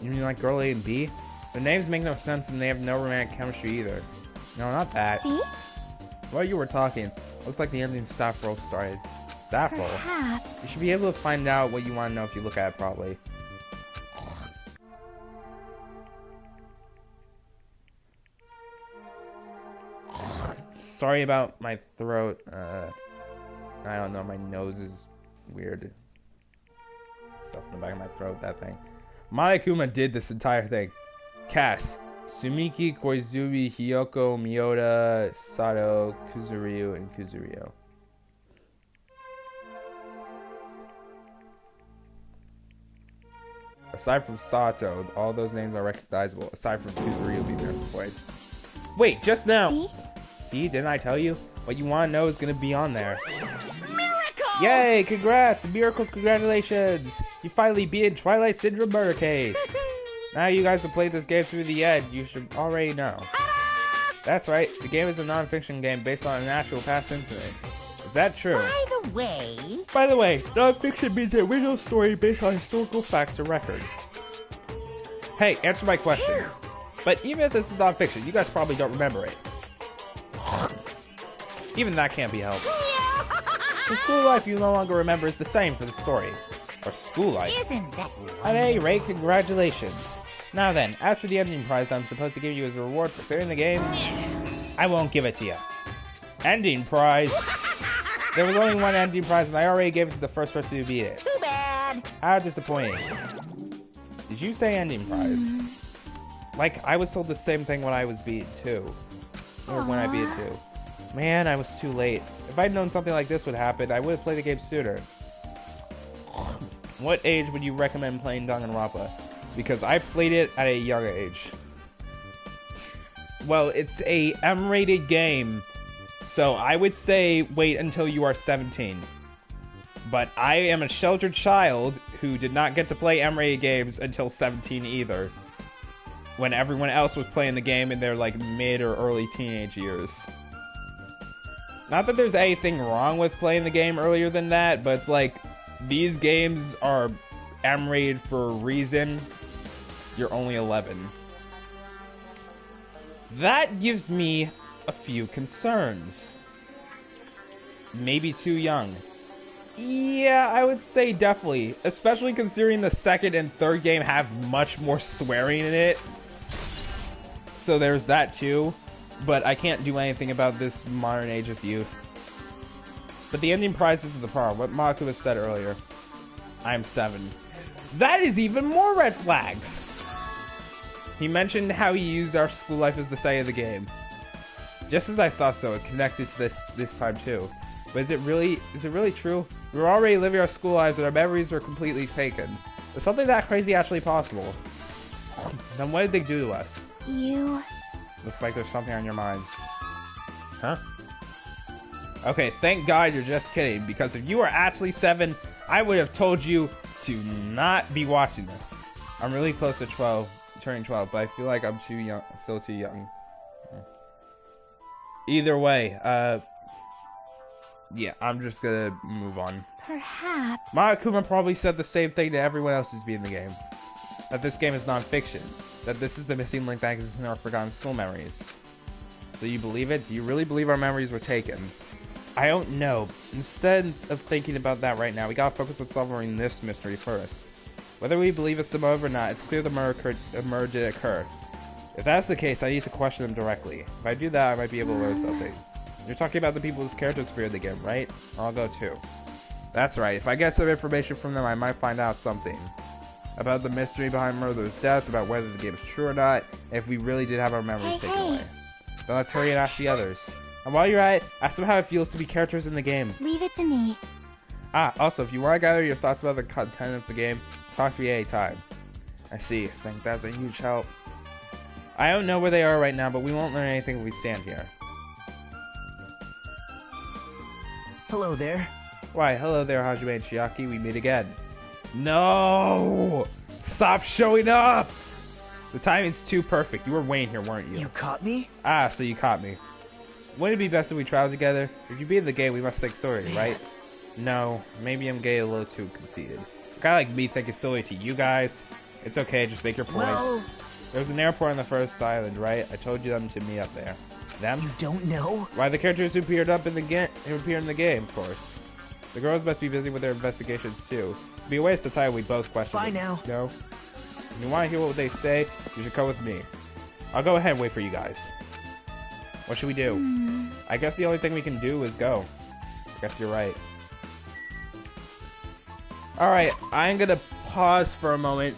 Speaker 1: You mean like Girl A and B? The names make no sense and they have no romantic chemistry either. No, not that.
Speaker 3: See?
Speaker 1: While you were talking, looks like the ending staff roll started. Staff roll?
Speaker 3: Perhaps.
Speaker 1: You should be able to find out what you want to know if you look at it properly. Sorry about my throat. I don't know, my nose is weird. Stuff in the back of my throat, that thing. Monokuma did this entire thing. Cast: Sumiki, Koizumi, Hiyoko, Miyoda, Sato, Kuzuryu, and Kuzuryu. Aside from Sato, all those names are recognizable. Aside from Kuzuryu being there before. Wait, just now!
Speaker 3: See?
Speaker 1: See, didn't I tell you? What you want to know is going to be on there.
Speaker 2: Miracle!
Speaker 1: Yay, congrats! Miracle, congratulations! You finally beat Twilight Syndrome murder case! Now you guys have played this game through the end, you should already know. That's right, the game is a non-fiction game based on an actual past incident. Is that true? By the way, non-fiction means an original story based on historical facts or record. Hey, answer my question. But even if this is non-fiction, you guys probably don't remember it. Even that can't be helped. The school life you no longer remember is the same for the story. Or school life.
Speaker 2: Isn't that
Speaker 1: At any rate, congratulations. Now then, as for the ending prize I'm supposed to give you as a reward for clearing the game, I won't give it to you. Ending prize? There was only one ending prize and I already gave it to the first person who beat it.
Speaker 2: too bad?
Speaker 1: How disappointing. Did you say ending prize? Like, I was told the same thing when I was beat too. Or when I beat it too. Man, I was too late. If I'd known something like this would happen, I would have played the game sooner. What age would you recommend playing Danganronpa? Because I played it at a young age. Well, it's a M-rated game, so I would say wait until you are 17. But I am a sheltered child who did not get to play M-rated games until 17 either. When everyone else was playing the game in their like mid or early teenage years. Not that there's anything wrong with playing the game earlier than that, but it's like these games are M-rated for a reason. You're only 11. That gives me a few concerns. Maybe too young. Yeah, I would say definitely. Especially considering the second and third game have much more swearing in it. So there's that too. But I can't do anything about this modern age of youth. But the ending prize isn't the problem. What Maku said earlier. I'm 7. That is even more red flags! He mentioned how he used our school life as the site of the game. Just as I thought so, it connected to this time too. But is it really true? We were already living our school lives and our memories were completely taken. Is something that crazy actually possible? Then what did they do to us?
Speaker 3: You...
Speaker 1: Looks like there's something on your mind. Huh? Okay, thank God you're just kidding, because if you were actually 7, I would have told you to not be watching this. I'm really close to 12, turning 12, but I feel like I'm too young, still too young. Either way, yeah, I'm just gonna move on.
Speaker 3: Perhaps...
Speaker 1: Monokuma probably said the same thing to everyone else who's being the game. That this game is non-fiction. That this is the missing link that exists in our forgotten school memories. So you believe it? Do you really believe our memories were taken? I don't know. Instead of thinking about that right now, we gotta focus on solving this mystery first. Whether we believe it's the motive or not, it's clear the murder did occur. If that's the case, I need to question them directly. If I do that, I might be able to learn something. You're talking about the people whose characters appear in the game, right? I'll go too. That's right. If I get some information from them, I might find out something. About the mystery behind Murder's death, about whether the game is true or not, and if we really did have our memories taken away. Then let's hurry and ask the others. And while you're at it, ask them how it feels to be characters in the game.
Speaker 5: Leave it to me.
Speaker 1: Also, if you want to gather your thoughts about the content of the game, talk to me anytime. I see. I think that's a huge help. I don't know where they are right now, but we won't learn anything if we stand here.
Speaker 6: Hello there.
Speaker 1: Why, hello there, Hajime and Chiaki. We meet again. No! Stop showing up! The timing's too perfect. You were waiting here, weren't you?
Speaker 6: You caught me?
Speaker 1: Ah, so you caught me. Wouldn't it be best if we travel together? If you beat the game, we must think story, right? No, maybe I'm getting a little too conceited. A guy like me thinking silly to you guys. It's okay, just make your point.
Speaker 6: Well...
Speaker 1: There's an airport on the first island, right? I told you them to meet up there. Them?
Speaker 6: You don't know?
Speaker 1: Why, the characters who appeared in the game, of course. The girls must be busy with their investigations too. It'd be a waste of time we both question
Speaker 6: Bye
Speaker 1: them.
Speaker 6: now.
Speaker 1: No? If you want to hear what they say, you should come with me. I'll go ahead and wait for you guys. What should we do? I guess the only thing we can do is go. I guess you're right. Alright, I'm gonna pause for a moment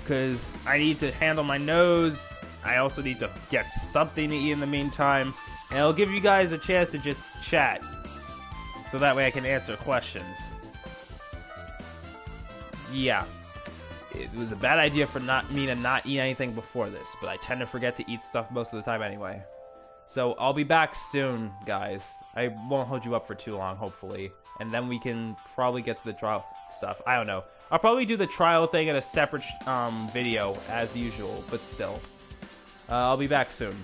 Speaker 1: because I need to handle my nose. I also need to get something to eat in the meantime. And I'll give you guys a chance to just chat. So that way I can answer questions. Yeah. It was a bad idea for me to not eat anything before this, but I tend to forget to eat stuff most of the time anyway. So I'll be back soon, guys. I won't hold you up for too long, hopefully. And then we can probably get to the trial stuff. I don't know. I'll probably do the trial thing in a separate video, as usual, but still. I'll be back soon.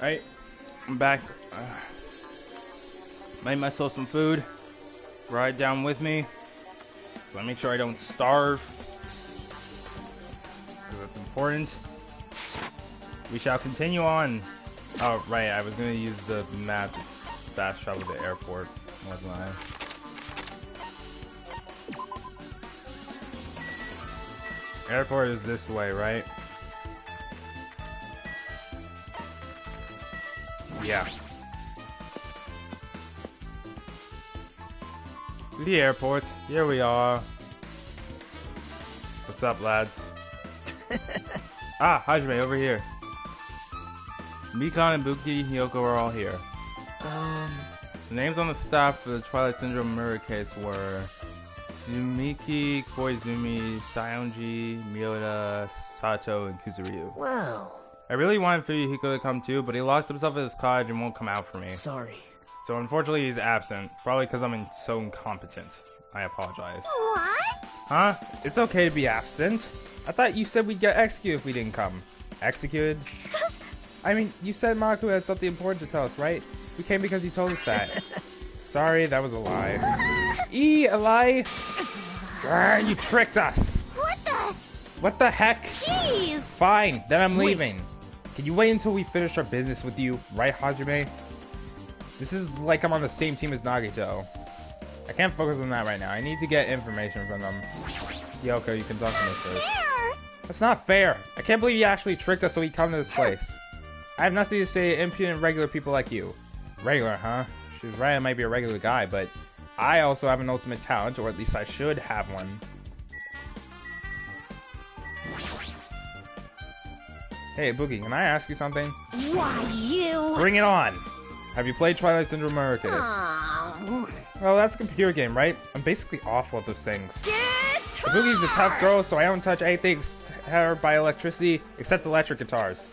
Speaker 1: Alright, I'm back. Made myself some food. Ride down with me. So I make sure I don't starve. Because that's important. We shall continue on. Oh, right, I was going to use the map to fast travel to the airport. Wasn't I? Airport is this way, right? Yeah. The airport. Here we are. What's up, lads? Ah, Hajime, over here. Mikon and Buki, Hiyoko are all here. The names on the staff for the Twilight Syndrome murder case were Tsumiki, Koizumi, Saionji, Miyoda, Sato, and Kuzuryu.
Speaker 6: Wow.
Speaker 1: I really wanted Fuyuhiko to come too, but he locked himself in his cottage and won't come out for me.
Speaker 6: Sorry.
Speaker 1: So unfortunately he's absent. Probably because I'm so incompetent. I apologize.
Speaker 3: What?
Speaker 1: Huh? It's okay to be absent. I thought you said we'd get executed if we didn't come. Executed? I mean, you said Maku had something important to tell us, right? We came because you told us that. Sorry, that was a lie. A lie? You tricked us. What the heck?
Speaker 3: Jeez!
Speaker 1: Fine, then I'm leaving. Can you wait until we finish our business with you, right, Hajime? This is like I'm on the same team as Nagito. I can't focus on that right now. I need to get information from them. Yoko, you can talk to me first. That's not fair. I can't believe you actually tricked us so we come to this place. I have nothing to say to impudent regular people like you. Regular, huh? She's right, I might be a regular guy, but I also have an ultimate talent, or at least I should have one. Hey, Boogie, can I ask you something?
Speaker 3: Why, you?
Speaker 1: Bring it on! Have you played Twilight Syndrome Murder Case? Well, that's a computer game, right? I'm basically awful at those things. Boogie's a tough girl, so I don't touch anything powered by electricity except electric guitars.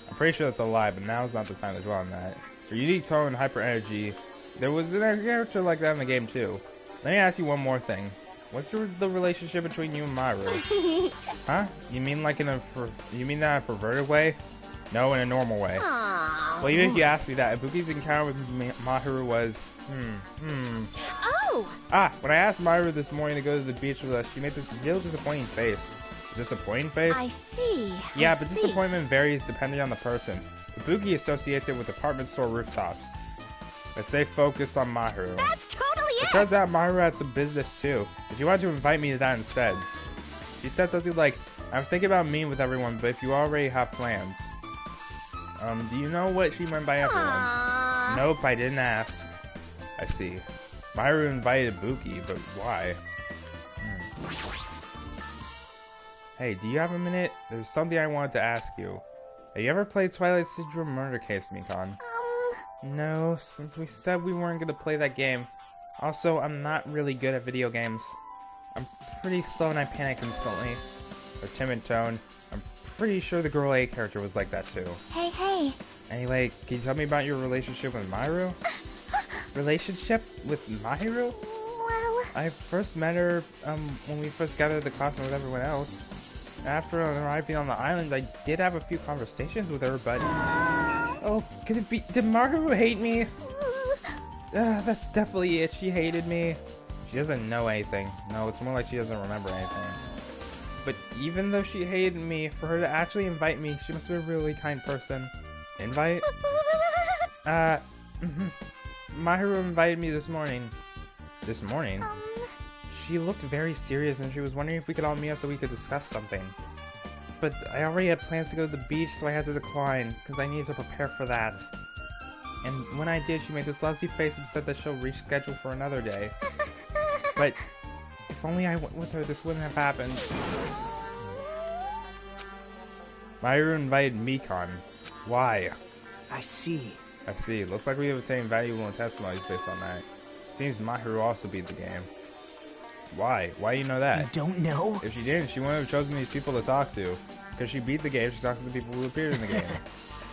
Speaker 1: I'm pretty sure that's a lie, but now's not the time to dwell on that. For unique tone and hyper energy, there was a character like that in the game too. Let me ask you one more thing. What's the relationship between you and Maru? Huh? You mean like in a you mean that in a perverted way? No, in a normal way. Well, even if you ask me that, Ibuki's encounter with Maharu was
Speaker 3: Oh!
Speaker 1: Ah, when I asked Maru this morning to go to the beach with us, she made this real disappointing face. Disappointing face?
Speaker 3: I see.
Speaker 1: Yeah, but disappointment varies depending on the person. Ibuki associates it with department store rooftops. Let's stay focused on Maharu.
Speaker 3: That's totally
Speaker 1: It turns out Maharu had some business too, but she wanted to invite me to that instead. She said something like, I was thinking about meeting with everyone, but if you already have plans. Do you know what she meant by everyone? Nope, I didn't ask. I see. Maharu invited Ibuki, but why? Hey, do you have a minute? There's something I wanted to ask you. Have you ever played Twilight Syndrome Murder Case, Mikon? No, since we said we weren't going to play that game. Also, I'm not really good at video games. I'm pretty slow and I panic instantly. Her timid tone. I'm pretty sure the girl A character was like that too.
Speaker 5: Hey.
Speaker 1: Anyway, can you tell me about your relationship with Maharu? Relationship with Maharu?
Speaker 5: Well,
Speaker 1: I first met her when we first gathered the classroom with everyone else. After arriving on the island, I did have a few conversations with her, but... Oh, could it be... Did Maharu hate me? That's definitely it. She hated me. She doesn't know anything. No, it's more like she doesn't remember anything. But even though she hated me, for her to actually invite me, she must be a really kind person. Invite? Maharu invited me this morning. This morning? She looked very serious and she was wondering if we could all meet up so we could discuss something. But I already had plans to go to the beach, so I had to decline, because I needed to prepare for that. And when I did, she made this lousy face and said that she'll reschedule for another day. But if only I went with her, this wouldn't have happened. Maharu invited Mikon. Why?
Speaker 6: I see.
Speaker 1: I see. Looks like we have obtained valuable testimonies based on that. Seems Maharu also beat the game. Why? Why do you know that?
Speaker 6: You don't know?
Speaker 1: If she didn't, she wouldn't have chosen these people to talk to. Because she beat the game, she talks to the people who appeared in the game.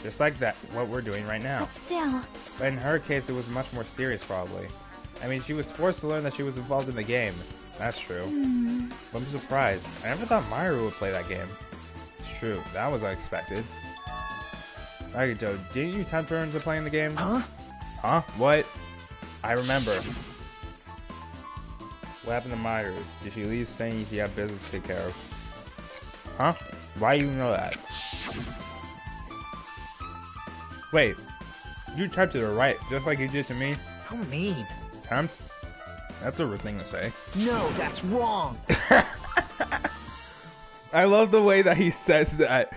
Speaker 1: Just like that, what we're doing right now.
Speaker 5: but still.
Speaker 1: But in her case, it was much more serious, probably. I mean, she was forced to learn that she was involved in the game. That's true. But I'm surprised. I never thought Maharu would play that game. It's true. That was unexpected. Alright, Joe, didn't you tempt her into playing the game?
Speaker 6: Huh?
Speaker 1: Huh? What? I remember. What happened to Myra? Did she leave saying she had business to take care of? Huh? Why do you know that? Wait. You tempted her, right? Just like you did to me?
Speaker 6: How mean.
Speaker 1: Tempt? That's a rude thing to say.
Speaker 6: No, that's wrong.
Speaker 1: I love the way that he says that.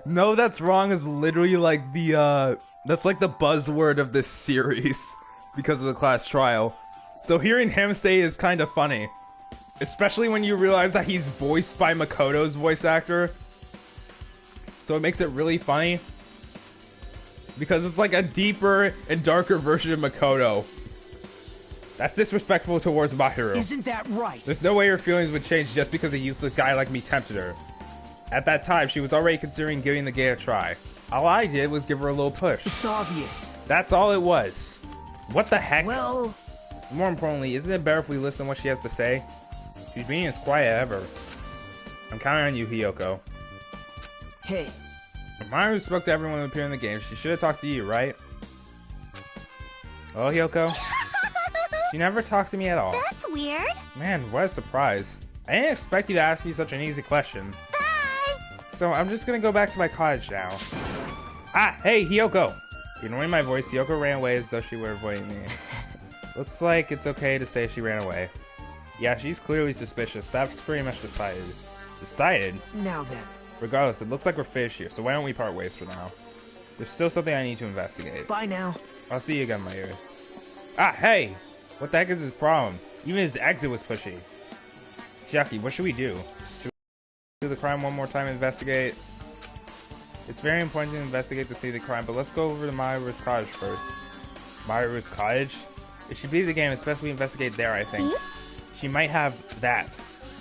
Speaker 1: No, that's wrong is literally like the, that's like the buzzword of this series because of the class trial. So hearing him say is kind of funny. Especially when you realize that he's voiced by Makoto's voice actor. So it makes it really funny. Because it's like a deeper and darker version of Makoto. That's disrespectful towards Mahiru.
Speaker 6: Isn't that right?
Speaker 1: There's no way her feelings would change just because a useless guy like me tempted her. At that time, she was already considering giving the game a try. All I did was give her a little push.
Speaker 6: It's obvious.
Speaker 1: That's all it was. What the heck?
Speaker 6: Well...
Speaker 1: More importantly, isn't it better if we listen to what she has to say? She's being as quiet as ever. I'm counting on you, Hiyoko.
Speaker 6: Hey.
Speaker 1: If Mahiru spoke to everyone who appeared in the game, she should have talked to you, right? Oh, Hiyoko? She never talked to me at all.
Speaker 3: That's weird.
Speaker 1: Man, what a surprise. I didn't expect you to ask me such an easy question.
Speaker 3: Bye.
Speaker 1: So I'm just gonna go back to my cottage now. Ah, hey, Hiyoko! Ignoring my voice, Hiyoko ran away as though she were avoiding me. Looks like it's okay to say she ran away. Yeah, she's clearly suspicious. That's pretty much decided. Decided?
Speaker 6: Now then.
Speaker 1: Regardless, it looks like we're finished here, so why don't we part ways for now? There's still something I need to investigate.
Speaker 6: Bye now.
Speaker 1: I'll see you again, my ear. Ah, hey! What the heck is his problem? Even his exit was pushy. Chiaki, what should we do? Should we do the crime one more time and investigate? It's very important to investigate to see the crime, but let's go over to Mahiru's cottage first. Mahiru's cottage? It should be the game, especially if we investigate there, I think. She might have that.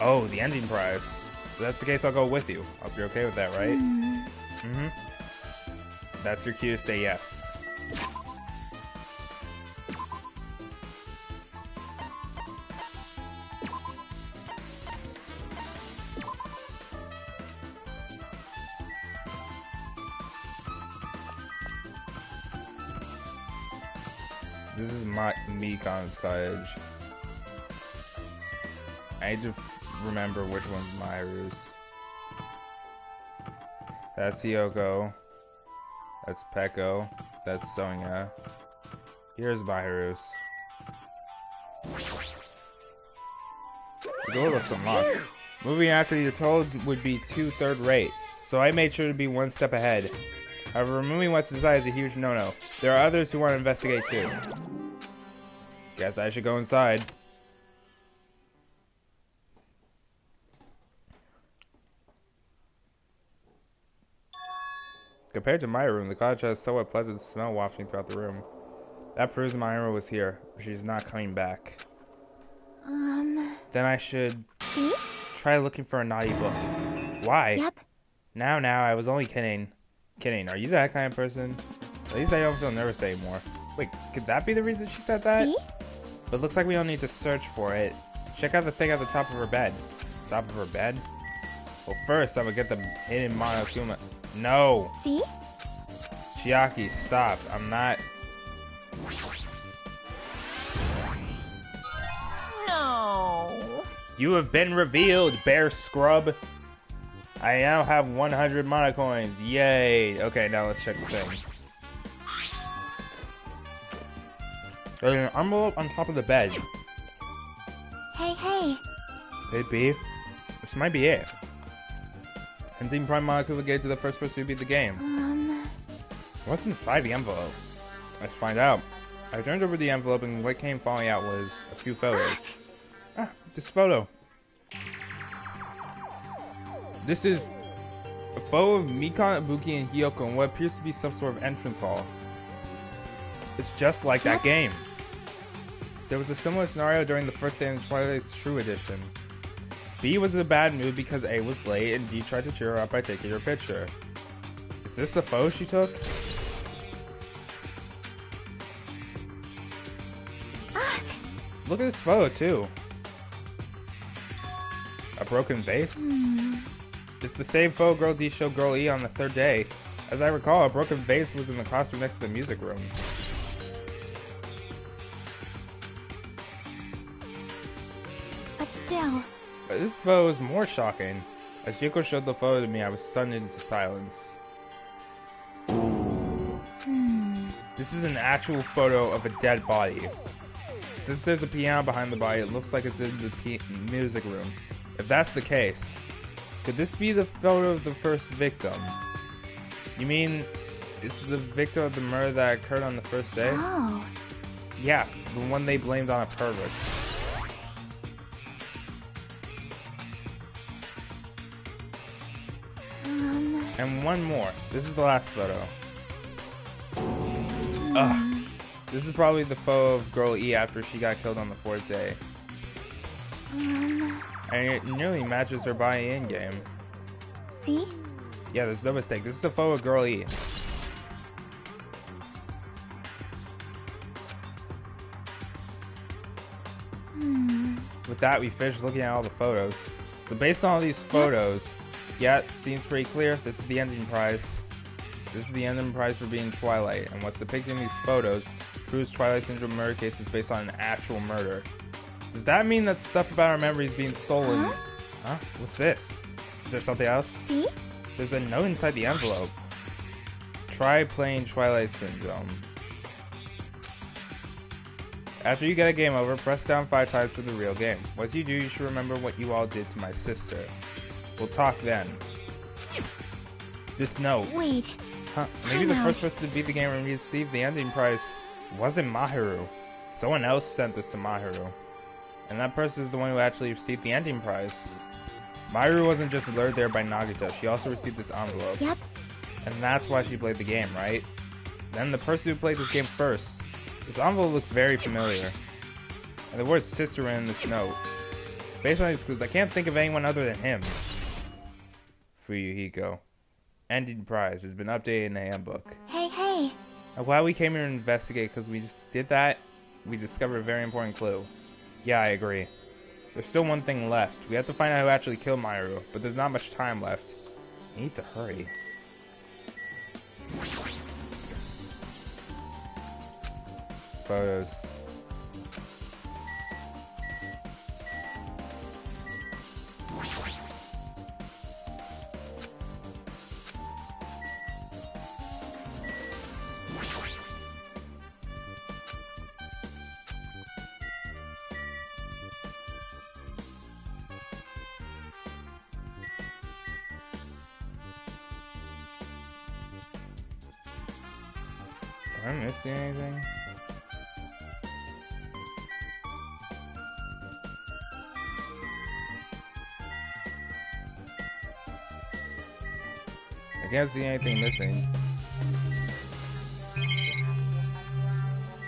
Speaker 1: Oh, the ending prize. If that's the case, I'll go with you. Hope you're okay with that, right? Mm-hmm. That's your cue to say yes. This is my Mikon's cottage. I need to remember which one's Mahiru's. That's Hiyoko. That's Peko. That's Sonia. Here's Mahiru's. The door looks unlocked. Moving after you're told would be too third-rate, so I made sure to be one step ahead. However, removing what's inside is a huge no-no. There are others who want to investigate too. Guess I should go inside. Compared to my room, the cottage has a somewhat pleasant smell wafting throughout the room. That proves Myra was here, but she's not coming back. Then I should try looking for a naughty book. Why?
Speaker 3: Yep.
Speaker 1: Now, I was only kidding. Kidding, are you that kind of person? At least I don't feel nervous anymore. Wait, could that be the reason she said that?
Speaker 3: See?
Speaker 1: But looks like we don't need to search for it. Check out the thing at the top of her bed. Top of her bed? Well, first, I'm gonna get the hidden Monokuma. No!
Speaker 3: See?
Speaker 1: Chiaki, stop. I'm not...
Speaker 5: No.
Speaker 1: You have been revealed, bear scrub. I now have 100 monocoins. Yay. Okay, now let's check the thing. There's an envelope on top of the bed.
Speaker 3: Hey.
Speaker 1: Could be. This might be it. Hunting Prime Monokuma gave to the first person to beat the game. What's inside the envelope? Let's find out. I turned over the envelope and what came falling out was a few photos. This photo. This is a photo of Mikon, Ibuki, and Hiyoko in what appears to be some sort of entrance hall. It's just like that game. There was a similar scenario during the first day in Twilight's True Edition. B was in a bad mood because A was late, and D tried to cheer her up by taking her picture. Is this the photo she took? Look at this photo, too. A broken vase? It's the same photo Girl D showed Girl E on the third day. As I recall, a broken vase was in the classroom next to the music room.
Speaker 5: But still,
Speaker 1: But this photo is more shocking. As Yuko showed the photo to me, I was stunned into silence. This is an actual photo of a dead body. Since there's a piano behind the body, it looks like it's in the music room. If that's the case, could this be the photo of the first victim? You mean it's the victim of the murder that occurred on the first day?
Speaker 5: oh,
Speaker 1: Yeah, the one they blamed on a pervert. And one more. This is the last photo. Ugh. This is probably the photo of Girl E after she got killed on the 4th day. And it nearly matches her body in-game.
Speaker 5: see?
Speaker 1: Yeah, there's no mistake. This is the photo of Girl E. With that, we finished looking at all the photos. So based on all these photos, yeah, it seems pretty clear. This is the ending prize. This is the ending prize for being Twilight. And what's depicted in these photos proves Twilight Syndrome murder case is based on an actual murder. Does that mean that stuff about our memories being stolen? Huh? What's this? Is there something else?
Speaker 5: See?
Speaker 1: There's a note inside the envelope. Try playing Twilight Syndrome. After you get a game over, press down 5 times for the real game. Once you do, you should remember what you all did to my sister. We'll talk then. This note.
Speaker 5: Wait.
Speaker 1: Huh? Maybe the
Speaker 5: Time
Speaker 1: first
Speaker 5: out.
Speaker 1: person to beat the game and receive the ending prize wasn't Mahiru. Someone else sent this to Mahiru. And that person is the one who actually received the ending prize. Mahiru wasn't just lured there by Nagito, she also received this envelope.
Speaker 5: Yep.
Speaker 1: And that's why she played the game, right? Then the person who played this game first. This envelope looks very familiar. And the word sister in this note. Based on these clues, I can't think of anyone other than him. Fuyuhiko. Ending prize has been updated in the handbook.
Speaker 5: Hey.
Speaker 1: I'm glad we came here to investigate because we just did that. We discovered a very important clue. Yeah, I agree. There's still one thing left. We have to find out who actually killed Mahiru, but there's not much time left. We need to hurry. Photos. Am I missing anything? I can't see anything missing.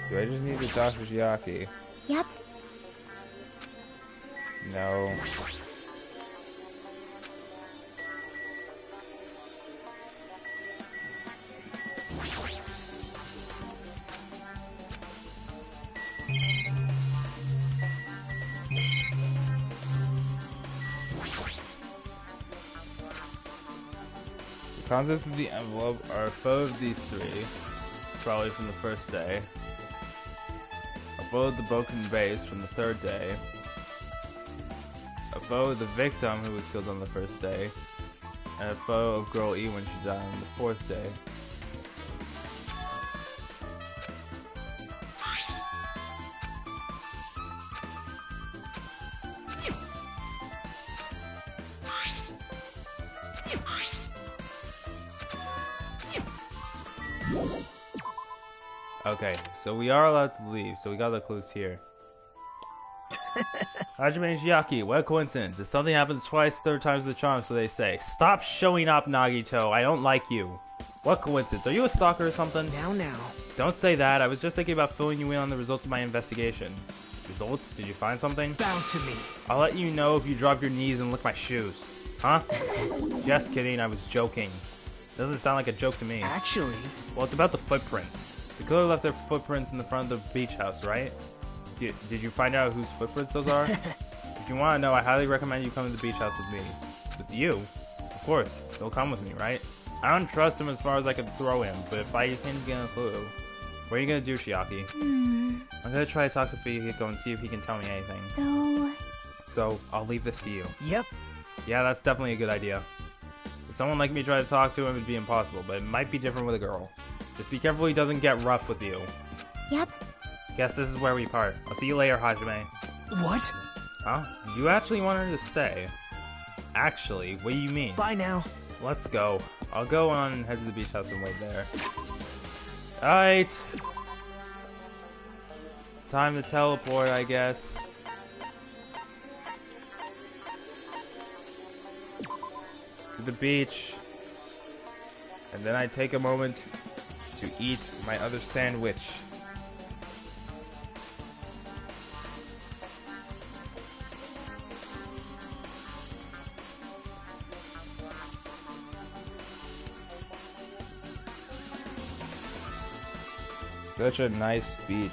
Speaker 1: Do I just need to talk to Chiaki?
Speaker 5: Yep.
Speaker 1: No. The contents of the envelope are a photo of these three, probably from the first day, a photo of the broken vase from the 3rd day, a photo of the victim who was killed on the 1st day, and a photo of Girl E when she died on the 4th day. Okay, so we are allowed to leave, so we got the clues here. Hajime Chiaki, what a coincidence. If something happens twice, 3rd time's the charm, so they say. Stop showing up, Nagito. I don't like you. What coincidence? Are you a stalker or something?
Speaker 2: Now.
Speaker 1: Don't say that. I was just thinking about filling you in on the results of my investigation. Results? Did you find something?
Speaker 2: Bound to me.
Speaker 1: I'll let you know if you drop your knees and lick my shoes. Huh? Just kidding, I was joking. Doesn't sound like a joke to me.
Speaker 2: Actually,
Speaker 1: Well, it's about the footprints. The killer left their footprints in the front of the beach house, right? Did you find out whose footprints those are? If you want to know, I highly recommend you come to the beach house with me. With you? Of course. They'll come with me, right? I don't trust him as far as I can throw him, but if I can get a clue. What are you gonna do, Chiaki? I'm gonna try to talk to Fuyuhiko and see if he can tell me anything. So, I'll leave this to you.
Speaker 6: Yep.
Speaker 1: Yeah, that's definitely a good idea. If someone like me try to talk to him, it'd be impossible, but it might be different with a girl. Just be careful he doesn't get rough with you.
Speaker 3: Yep.
Speaker 1: Guess this is where we part. I'll see you later, Hajime.
Speaker 6: What?
Speaker 1: Huh? You actually want her to stay? Actually, what do you mean?
Speaker 6: Bye now.
Speaker 1: Let's go. I'll go on and head to the beach house and wait there. Alright. Time to teleport, I guess. To the beach. And then I take a moment to eat my other sandwich. Such a nice beach.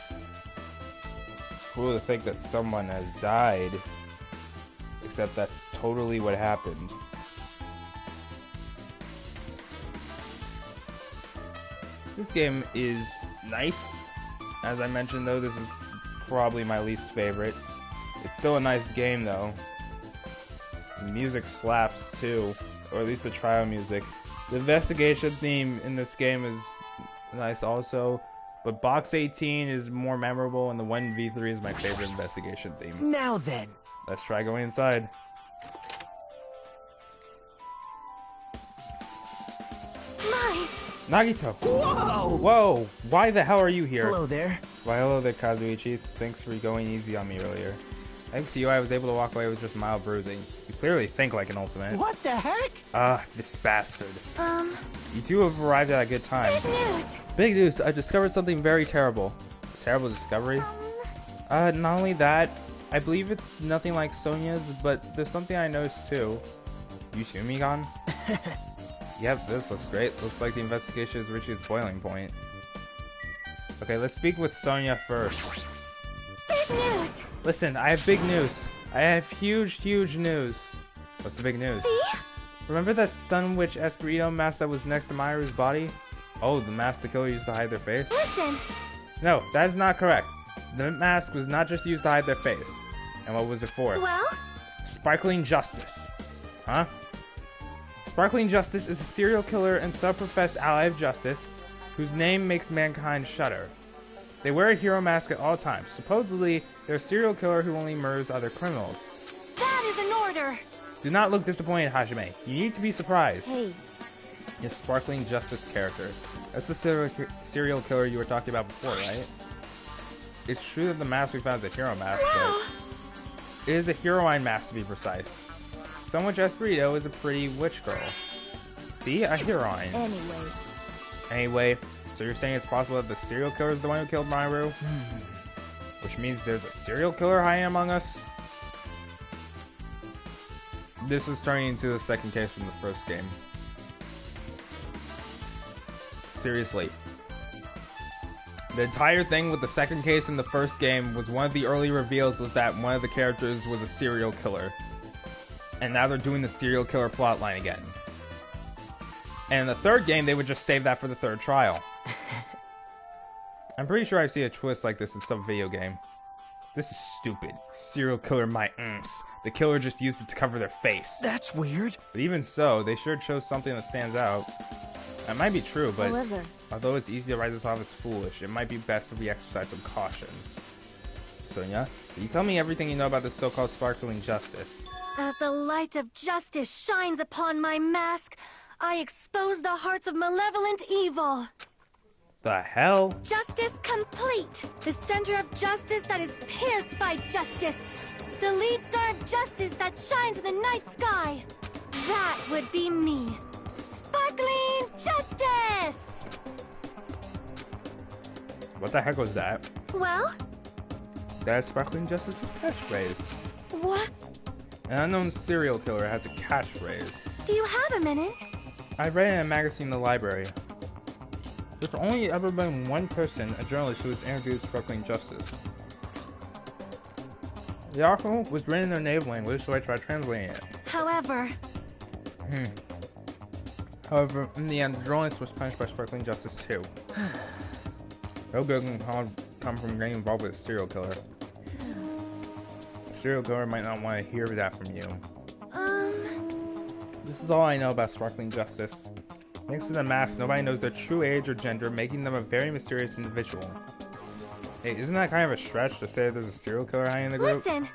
Speaker 1: It's cool to think that someone has died. Except that's totally what happened. This game is nice. As I mentioned though, this is probably my least favorite. It's still a nice game though. The music slaps too. Or at least the trial music. The investigation theme in this game is nice also, but Box 18 is more memorable and the 1v3 is my favorite investigation theme.
Speaker 6: Now then.
Speaker 1: Let's try going inside.
Speaker 5: My!
Speaker 1: Nagito!
Speaker 6: Whoa!
Speaker 1: Whoa! Why the hell are you here?
Speaker 6: Hello there.
Speaker 1: Why hello there, Kazuichi. Thanks for going easy on me earlier. Thanks to you, I was able to walk away with just mild bruising. You clearly think like an ultimate.
Speaker 2: What the heck?
Speaker 1: This bastard. You two have arrived at a good time.
Speaker 5: Good news!
Speaker 1: Big news! I discovered something very terrible. A terrible discovery? Not only that, I believe it's nothing like Sonya's, but there's something I noticed too. You too, Migan? Yep, this looks great. Looks like the investigation is reaching its boiling point. Okay, let's speak with Sonya first.
Speaker 5: Big news!
Speaker 1: Listen, I have big news. I have huge news. What's the big news?
Speaker 5: See?
Speaker 1: Remember that Sun Witch Espirito mask that was next to Mayu's body? Oh, the mask the killer used to hide their face?
Speaker 5: Listen!
Speaker 1: No, that is not correct. The mask was not just used to hide their face. And what was it for?
Speaker 5: Well?
Speaker 1: Sparkling Justice. Huh? Sparkling Justice is a serial killer and self-professed ally of justice whose name makes mankind shudder. They wear a hero mask at all times. Supposedly, they're a serial killer who only murders other criminals.
Speaker 5: That is an order!
Speaker 1: Do not look disappointed, Hajime. You need to be surprised.
Speaker 4: Hey,
Speaker 1: His Sparkling Justice character. That's the serial killer you were talking about before, right? It's true that the mask we found is a hero mask, but it is a heroine mask to be precise. Sun Witch Espirito is a pretty witch girl. See? A heroine. Anyway, so you're saying it's possible that the serial killer is the one who killed Mayu? Which means there's a serial killer hiding among us? This is turning into the second case from the first game. Seriously. The entire thing with the second case in the first game was one of the early reveals was that one of the characters was a serial killer. And now they're doing the serial killer plotline again. And in the third game, they would just save that for the third trial. I'm pretty sure I've seen a twist like this in some video game. This is stupid. Serial killer my unks. The killer just used it to cover their face.
Speaker 6: That's weird.
Speaker 1: But even so, they sure chose something that stands out. That might be true, but
Speaker 4: however,
Speaker 1: although it's easy to write this off as foolish, it might be best if we exercise some caution. Sonya, can you tell me everything you know about this so-called Sparkling Justice?
Speaker 5: As the light of justice shines upon my mask, I expose the hearts of malevolent evil.
Speaker 1: The hell?
Speaker 5: Justice complete. The center of justice that is pierced by justice. The lead star of justice that shines in the night sky. That would be me. Sparkling Justice!
Speaker 1: What the heck was that?
Speaker 5: Well?
Speaker 1: That's Sparkling Justice's catchphrase.
Speaker 5: What?
Speaker 1: An unknown serial killer has a catchphrase.
Speaker 5: Do you have a minute?
Speaker 1: I read it in a magazine in the library. There's only ever been one person, a journalist, who has interviewed Sparkling Justice. The article was written in their native language, so I tried translating it.
Speaker 5: However,
Speaker 1: However, in the end, the journalist was punished by sparkling justice too. No good can come from getting involved with a serial killer. A serial killer might not want to hear that from you. This is all I know about sparkling justice. Thanks to the mask, nobody knows their true age or gender, making them a very mysterious individual. Hey, isn't that kind of a stretch to say there's a serial killer hiding in the group?
Speaker 5: Listen!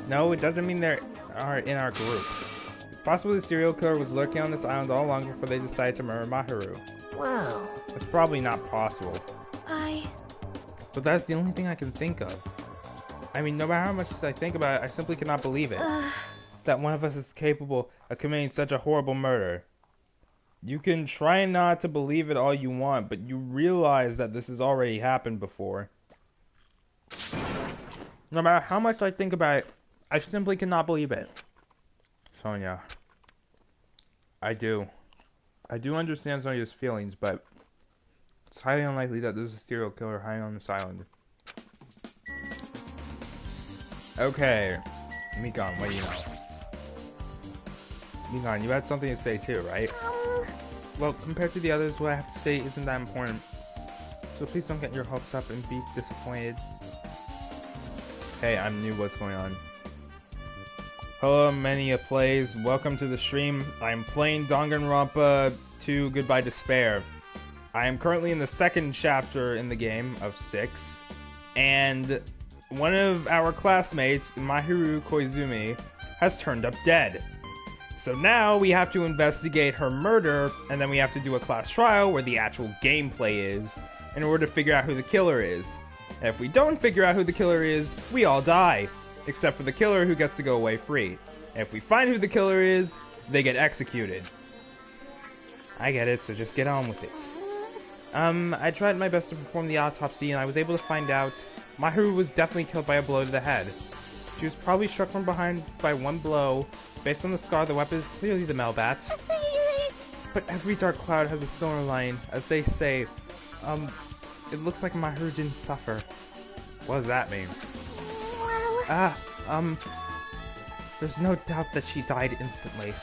Speaker 1: No, it doesn't mean they are in our group. Possibly the serial killer was lurking on this island all along before they decided to murder Mahiru.
Speaker 2: Well,
Speaker 1: It's probably not possible. But that's the only thing I can think of. I mean, no matter how much I think about it, I simply cannot believe it. That one of us is capable of committing such a horrible murder. You can try not to believe it all you want, but you realize that this has already happened before. No matter how much I think about it, I simply cannot believe it. Sonia. I do understand Sonia's feelings, but it's highly unlikely that there's a serial killer hiding on this island. Okay. Mikan, what do you know? Mikan, you had something to say too, right? Well, compared to the others, what I have to say isn't that important. So please don't get your hopes up and be disappointed. Hey, I'm new, what's going on? Hello, Mania Plays. Welcome to the stream. I'm playing Danganronpa 2 Goodbye Despair. I am currently in the second chapter in the game of 6. And one of our classmates, Mahiru Koizumi, has turned up dead. So now we have to investigate her murder, and then we have to do a class trial where the actual gameplay is, in order to figure out who the killer is. And if we don't figure out who the killer is, we all die. Except for the killer, who gets to go away free. And if we find who the killer is, they get executed. I get it, so just get on with it. I tried my best to perform the autopsy, and I was able to find out Mahiru was definitely killed by a blow to the head. She was probably struck from behind by one blow. Based on the scar, the weapon is clearly the Melbat's. But every dark cloud has a silver lining, as they say. It looks like Mahiru didn't suffer. What does that mean? There's no doubt that she died instantly.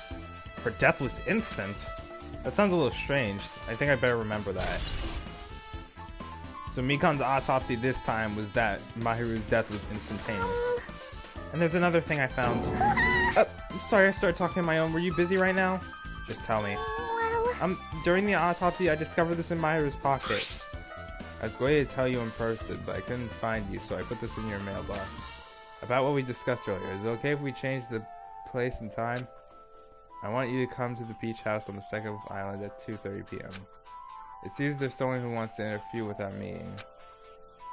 Speaker 1: Her death was instant? That sounds a little strange. I think I better remember that. So Mikan's autopsy this time was that Mahiru's death was instantaneous. And there's another thing I found. I'm sorry, I started talking on my own. Were you busy right now? Just tell me. During the autopsy, I discovered this in Mahiru's pocket. I was going to tell you in person, but I couldn't find you, so I put this in your mailbox. About what we discussed earlier, is it okay if we change the place and time? I want you to come to the beach house on the second island at 2:30 p.m. It seems there's someone who wants to interfere with that meeting.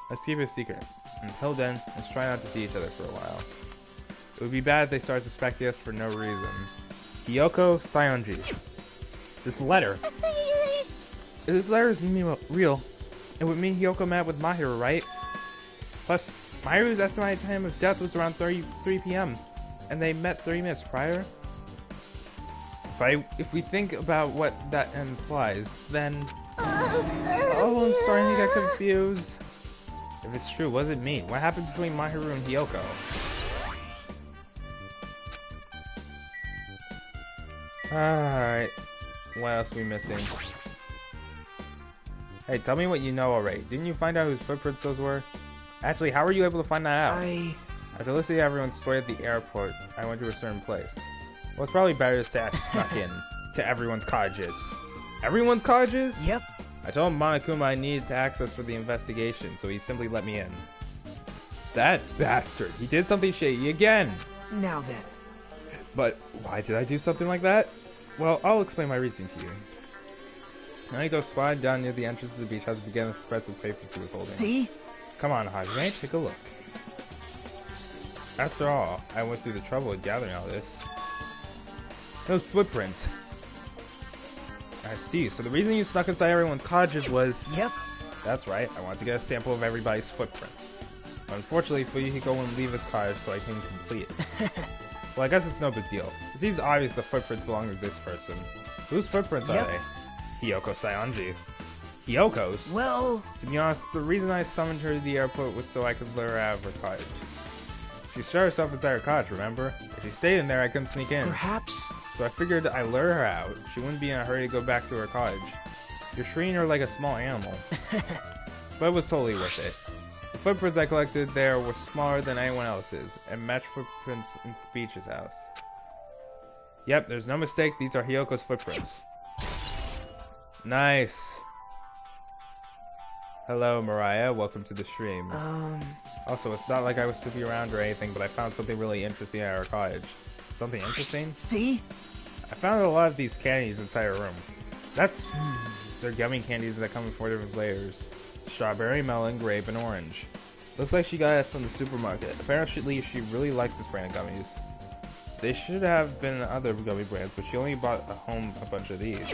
Speaker 1: Let's keep it a secret. Until then, let's try not to see each other for a while. It would be bad if they start suspecting us for no reason. Kyoko Sayonji. This letter. If this letter is real, it would mean Kyoko met with Mahiru, right? Plus, Mahiru's estimated time of death was around 3 p.m. And they met 30 minutes prior? If we think about what that implies, then... Oh, I'm starting to get confused. If it's true, what does it mean? What happened between Mahiru and Kyoko? Alright. What else are we missing? Hey, tell me what you know already. Didn't you find out whose footprints those were? Actually, how were you able to find that out? After listening to everyone's story at the airport, I went to a certain place. Well, it's probably better to say I snuck in to everyone's cottages. Everyone's cottages?
Speaker 2: Yep.
Speaker 1: I told Monokuma I needed access for the investigation, so he simply let me in. That bastard! He did something shady again!
Speaker 2: Now then.
Speaker 1: But why did I do something like that? Well, I'll explain my reasoning to you. I go squatting down near the entrance of the beach house and began with spreads of papers he was holding.
Speaker 2: See?
Speaker 1: Come on, Hajime, take a look. After all, I went through the trouble of gathering all this. Those footprints. I see, so the reason you snuck inside everyone's cottages was...
Speaker 2: Yep.
Speaker 1: That's right, I wanted to get a sample of everybody's footprints. Unfortunately, Fuyuhiko wouldn't leave his cottage, so I couldn't complete it. Well, I guess it's no big deal. It seems obvious the footprints belong to this person. Whose footprints are they? Hiyoko Sayonji. Hiyoko's?
Speaker 2: Well...
Speaker 1: To be honest, the reason I summoned her to the airport was so I could lure her out of her cottage. She shut herself inside her cottage, remember? If she stayed in there, I couldn't sneak in.
Speaker 2: Perhaps...
Speaker 1: so I figured I'd lure her out. She wouldn't be in a hurry to go back to her cottage. You're treating her like a small animal. But it was totally worth it. The footprints I collected there were smaller than anyone else's, and matched footprints in Beach's house. Yep, there's no mistake, these are Hiyoko's footprints. Nice. Hello, Mariah. Welcome to the stream. Also, it's not like I was snooping around or anything, but I found something really interesting at our cottage. Something interesting?
Speaker 2: See?
Speaker 1: I found a lot of these candies inside her room. They're gummy candies that come in 4 different flavors. Strawberry, melon, grape, and orange. Looks like she got it from the supermarket. Apparently, she really likes this brand of gummies. They should have been other gummy brands, but she only bought home a bunch of these.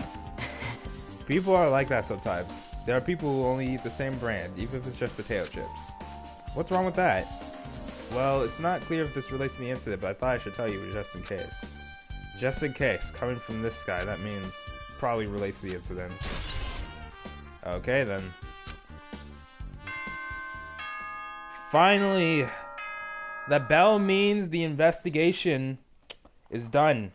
Speaker 1: People are like that sometimes. There are people who only eat the same brand, even if it's just potato chips. What's wrong with that? Well, it's not clear if this relates to the incident, but I thought I should tell you just in case. Just in case, coming from this guy, that means probably relates to the incident. Okay then. Finally! That bell means the investigation is done.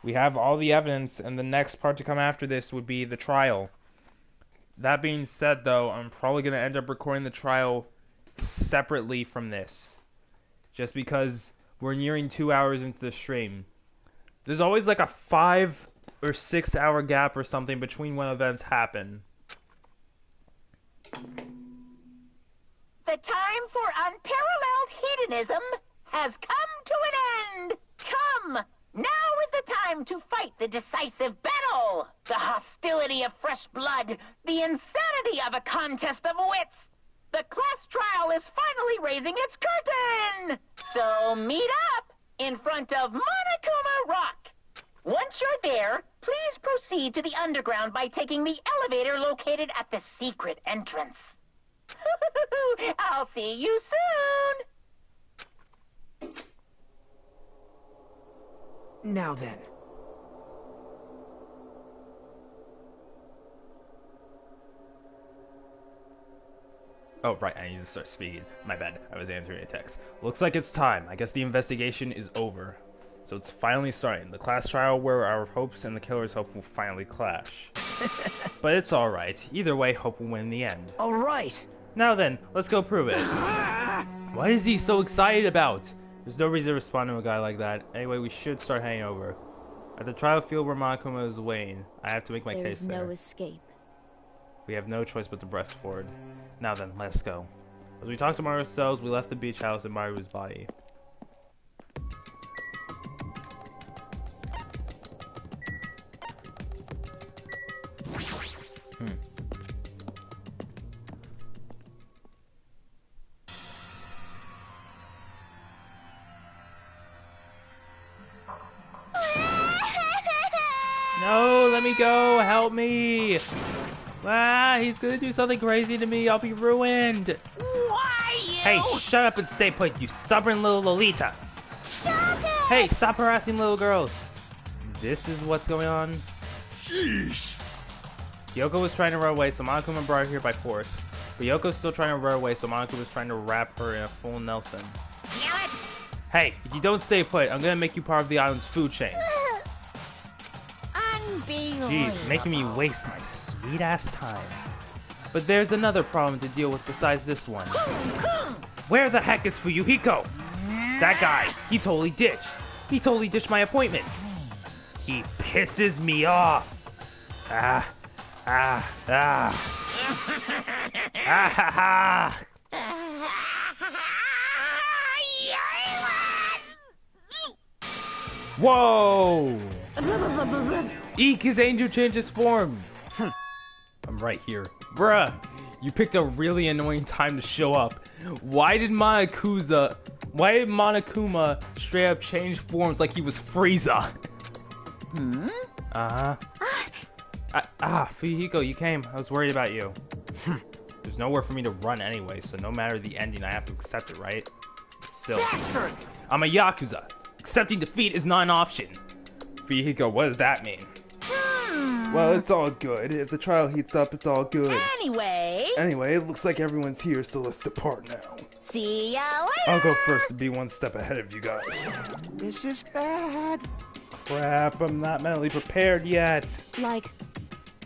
Speaker 1: We have all the evidence, and the next part to come after this would be the trial. That being said, though, I'm probably going to end up recording the trial separately from this. Just because we're nearing 2 hours into the stream. There's always like a 5 or 6 hour gap or something between when events happen.
Speaker 7: The time for unparalleled hedonism has come to an end. Come! Now is the time to fight the decisive battle! The hostility of fresh blood, the insanity of a contest of wits! The class trial is finally raising its curtain! So meet up in front of Monokuma Rock! Once you're there, please proceed to the underground by taking the elevator located at the secret entrance. I'll see you soon!
Speaker 2: Now then.
Speaker 1: Oh, right, I need to start speaking. My bad, I was answering a text. Looks like it's time. I guess the investigation is over. So it's finally starting. The class trial where our hopes and the killer's hope will finally clash. But it's alright. Either way, hope will win in the end.
Speaker 2: Alright!
Speaker 1: Now then, let's go prove it. What is he so excited about? There's no reason to respond to a guy like that. Anyway, we should start heading over. At the trial field where Monokuma is weighing, I have to make my case there.
Speaker 4: There's no escape.
Speaker 1: We have no choice but to press forward. Now then, let's go. As we talked among ourselves, we left the beach house in Maru's body. No, let me go, help me! Ah, he's gonna do something crazy to me, I'll be ruined!
Speaker 2: Why you?
Speaker 1: Hey, shut up and stay put, you stubborn little Lolita!
Speaker 3: Stop it!
Speaker 1: Hey, stop harassing little girls! This is what's going on?
Speaker 2: Sheesh!
Speaker 1: Yoko was trying to run away, so Monokuma brought her here by force. But Yoko's still trying to run away, so Monokuma was trying to wrap her in a full Nelson.
Speaker 7: Damn it!
Speaker 1: Hey, if you don't stay put, I'm gonna make you part of the island's food chain.
Speaker 3: Unbelievable.
Speaker 1: Jeez, making me waste my sweet-ass time. But there's another problem to deal with besides this one. Where the heck is Fuyuhiko? That guy, he totally ditched. He totally ditched my appointment. He pisses me off. Ah ha ha. Whoa! Eek, his angel changes form. I'm right here. Bruh, you picked a really annoying time to show up. Why did Monokuma straight up change forms like he was Frieza? Fuyuhiko, you came. I was worried about you. There's nowhere for me to run anyway, so no matter the ending, I have to accept it, right? Still,
Speaker 2: Bastard!
Speaker 1: I'm a Yakuza. Accepting defeat is not an option. Fuyuhiko, what does that mean? Well, it's all good. If the trial heats up, it's all good.
Speaker 3: Anyway,
Speaker 1: Anyway, it looks like everyone's here, so let's depart now.
Speaker 3: see ya later.
Speaker 1: I'll go first to be one step ahead of you guys.
Speaker 2: This is bad.
Speaker 1: Crap, I'm not mentally prepared yet.
Speaker 4: Like,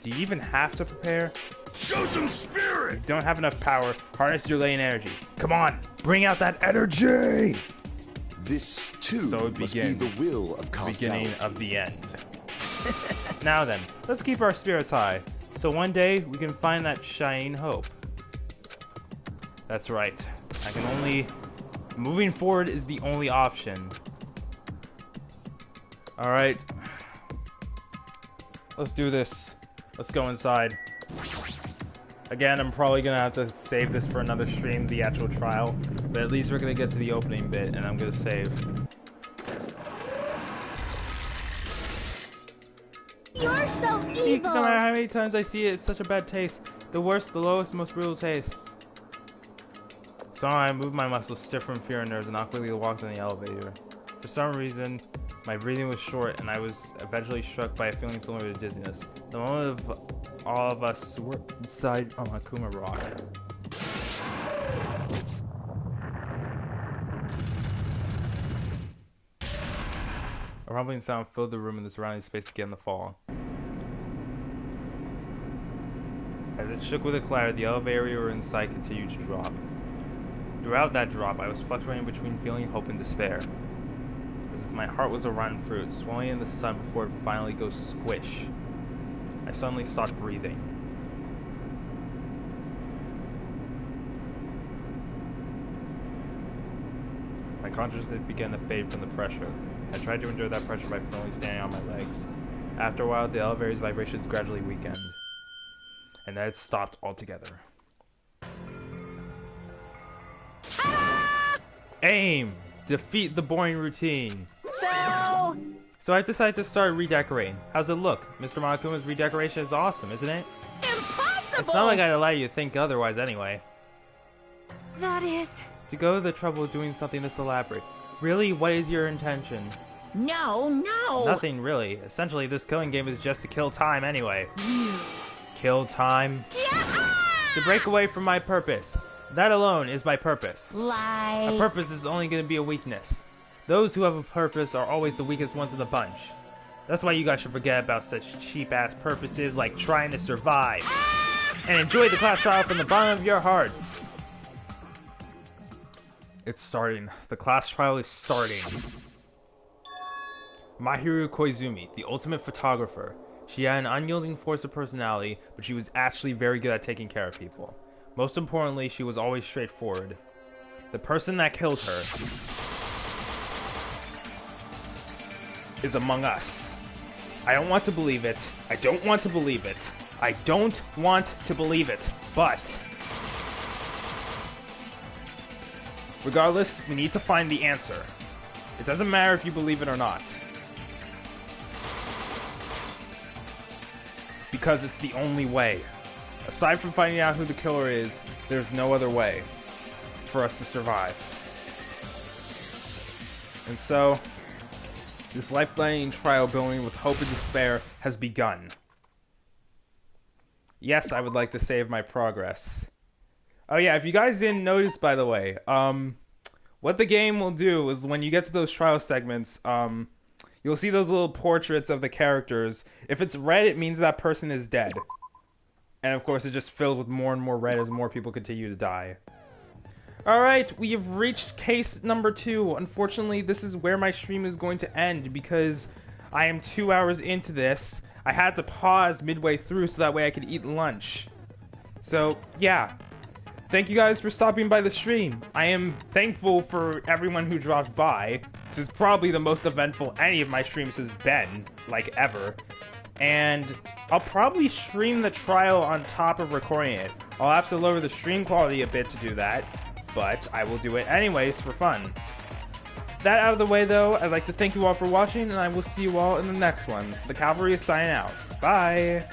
Speaker 1: Do you even have to prepare?
Speaker 8: Show some spirit!
Speaker 1: You don't have enough power. Harness your lane energy. Come on, bring out that energy!
Speaker 8: This, too,
Speaker 1: So it
Speaker 8: must be
Speaker 1: begins.
Speaker 8: the will of causality.
Speaker 1: Beginning of the end. Now then, let's keep our spirits high, so one day we can find that shining hope. That's right. I can only... Moving forward is the only option. Alright. Let's do this. Let's go inside. Again, I'm probably gonna have to save this for another stream, the actual trial. But at least we're gonna get to the opening bit, and I'm gonna save.
Speaker 3: You're so
Speaker 1: No
Speaker 3: evil!
Speaker 1: matter how many times I see it, it's such a bad taste. The worst, the lowest, most brutal taste. So I moved my muscles stiff from fear and nerves and awkwardly walked in the elevator. For some reason, my breathing was short and I was eventually struck by a feeling similar to dizziness. The moment of all of us were inside on Akuma Rock. A rumbling sound filled the room and the surrounding space began to fall. As it shook with a clatter, the elevator we were inside continued to drop. Throughout that drop, I was fluctuating between feeling hope and despair. As if my heart was a rotten fruit, swelling in the sun before it finally goes squish. I suddenly stopped breathing. My consciousness began to fade from the pressure. I tried to endure that pressure by firmly standing on my legs. After a while, the elevator's vibrations gradually weakened, and then it stopped altogether. Aim! Defeat the boring routine. So I decided to start redecorating. How's it look? Mr. Monokuma's redecoration is awesome, isn't it?
Speaker 3: Impossible!
Speaker 1: It's not like I'd allow you to think otherwise anyway.
Speaker 5: That is...
Speaker 1: To go to the trouble of doing something this elaborate. Really, what is your intention?
Speaker 2: No.
Speaker 1: Nothing really. Essentially, this killing game is just to kill time anyway. Kill time? To break away from my purpose. That alone is my purpose. A purpose is only going to be a weakness. Those who have a purpose are always the weakest ones in the bunch. That's why you guys should forget about such cheap-ass purposes like trying to survive. And enjoy the class trial from the bottom of your hearts. It's starting. The class trial is starting. Mahiru Koizumi, the ultimate photographer. She had an unyielding force of personality, but she was actually very good at taking care of people. Most importantly, she was always straightforward. The person that killed her is among us. I don't want to believe it. I don't want to believe it. I don't want to believe it. But regardless, we need to find the answer. It doesn't matter if you believe it or not. Because it's the only way. Aside from finding out who the killer is, there's no other way for us to survive. And so, this life-threatening trial building with hope and despair has begun. Yes, I would like to save my progress. Oh yeah, if you guys didn't notice, by the way, what the game will do is when you get to those trial segments, you'll see those little portraits of the characters. If it's red, it means that person is dead. And of course, it just fills with more and more red as more people continue to die. Alright, we have reached case number 2. Unfortunately, this is where my stream is going to end because I am 2 hours into this. I had to pause midway through so that way I could eat lunch. So, yeah. Thank you guys for stopping by the stream. I am thankful for everyone who dropped by. This is probably the most eventful any of my streams has been, like, ever. And I'll probably stream the trial on top of recording it. I'll have to lower the stream quality a bit to do that, but I will do it anyways for fun. That out of the way though, I'd like to thank you all for watching, and I will see you all in the next one. The Cavalry is signing out. Bye!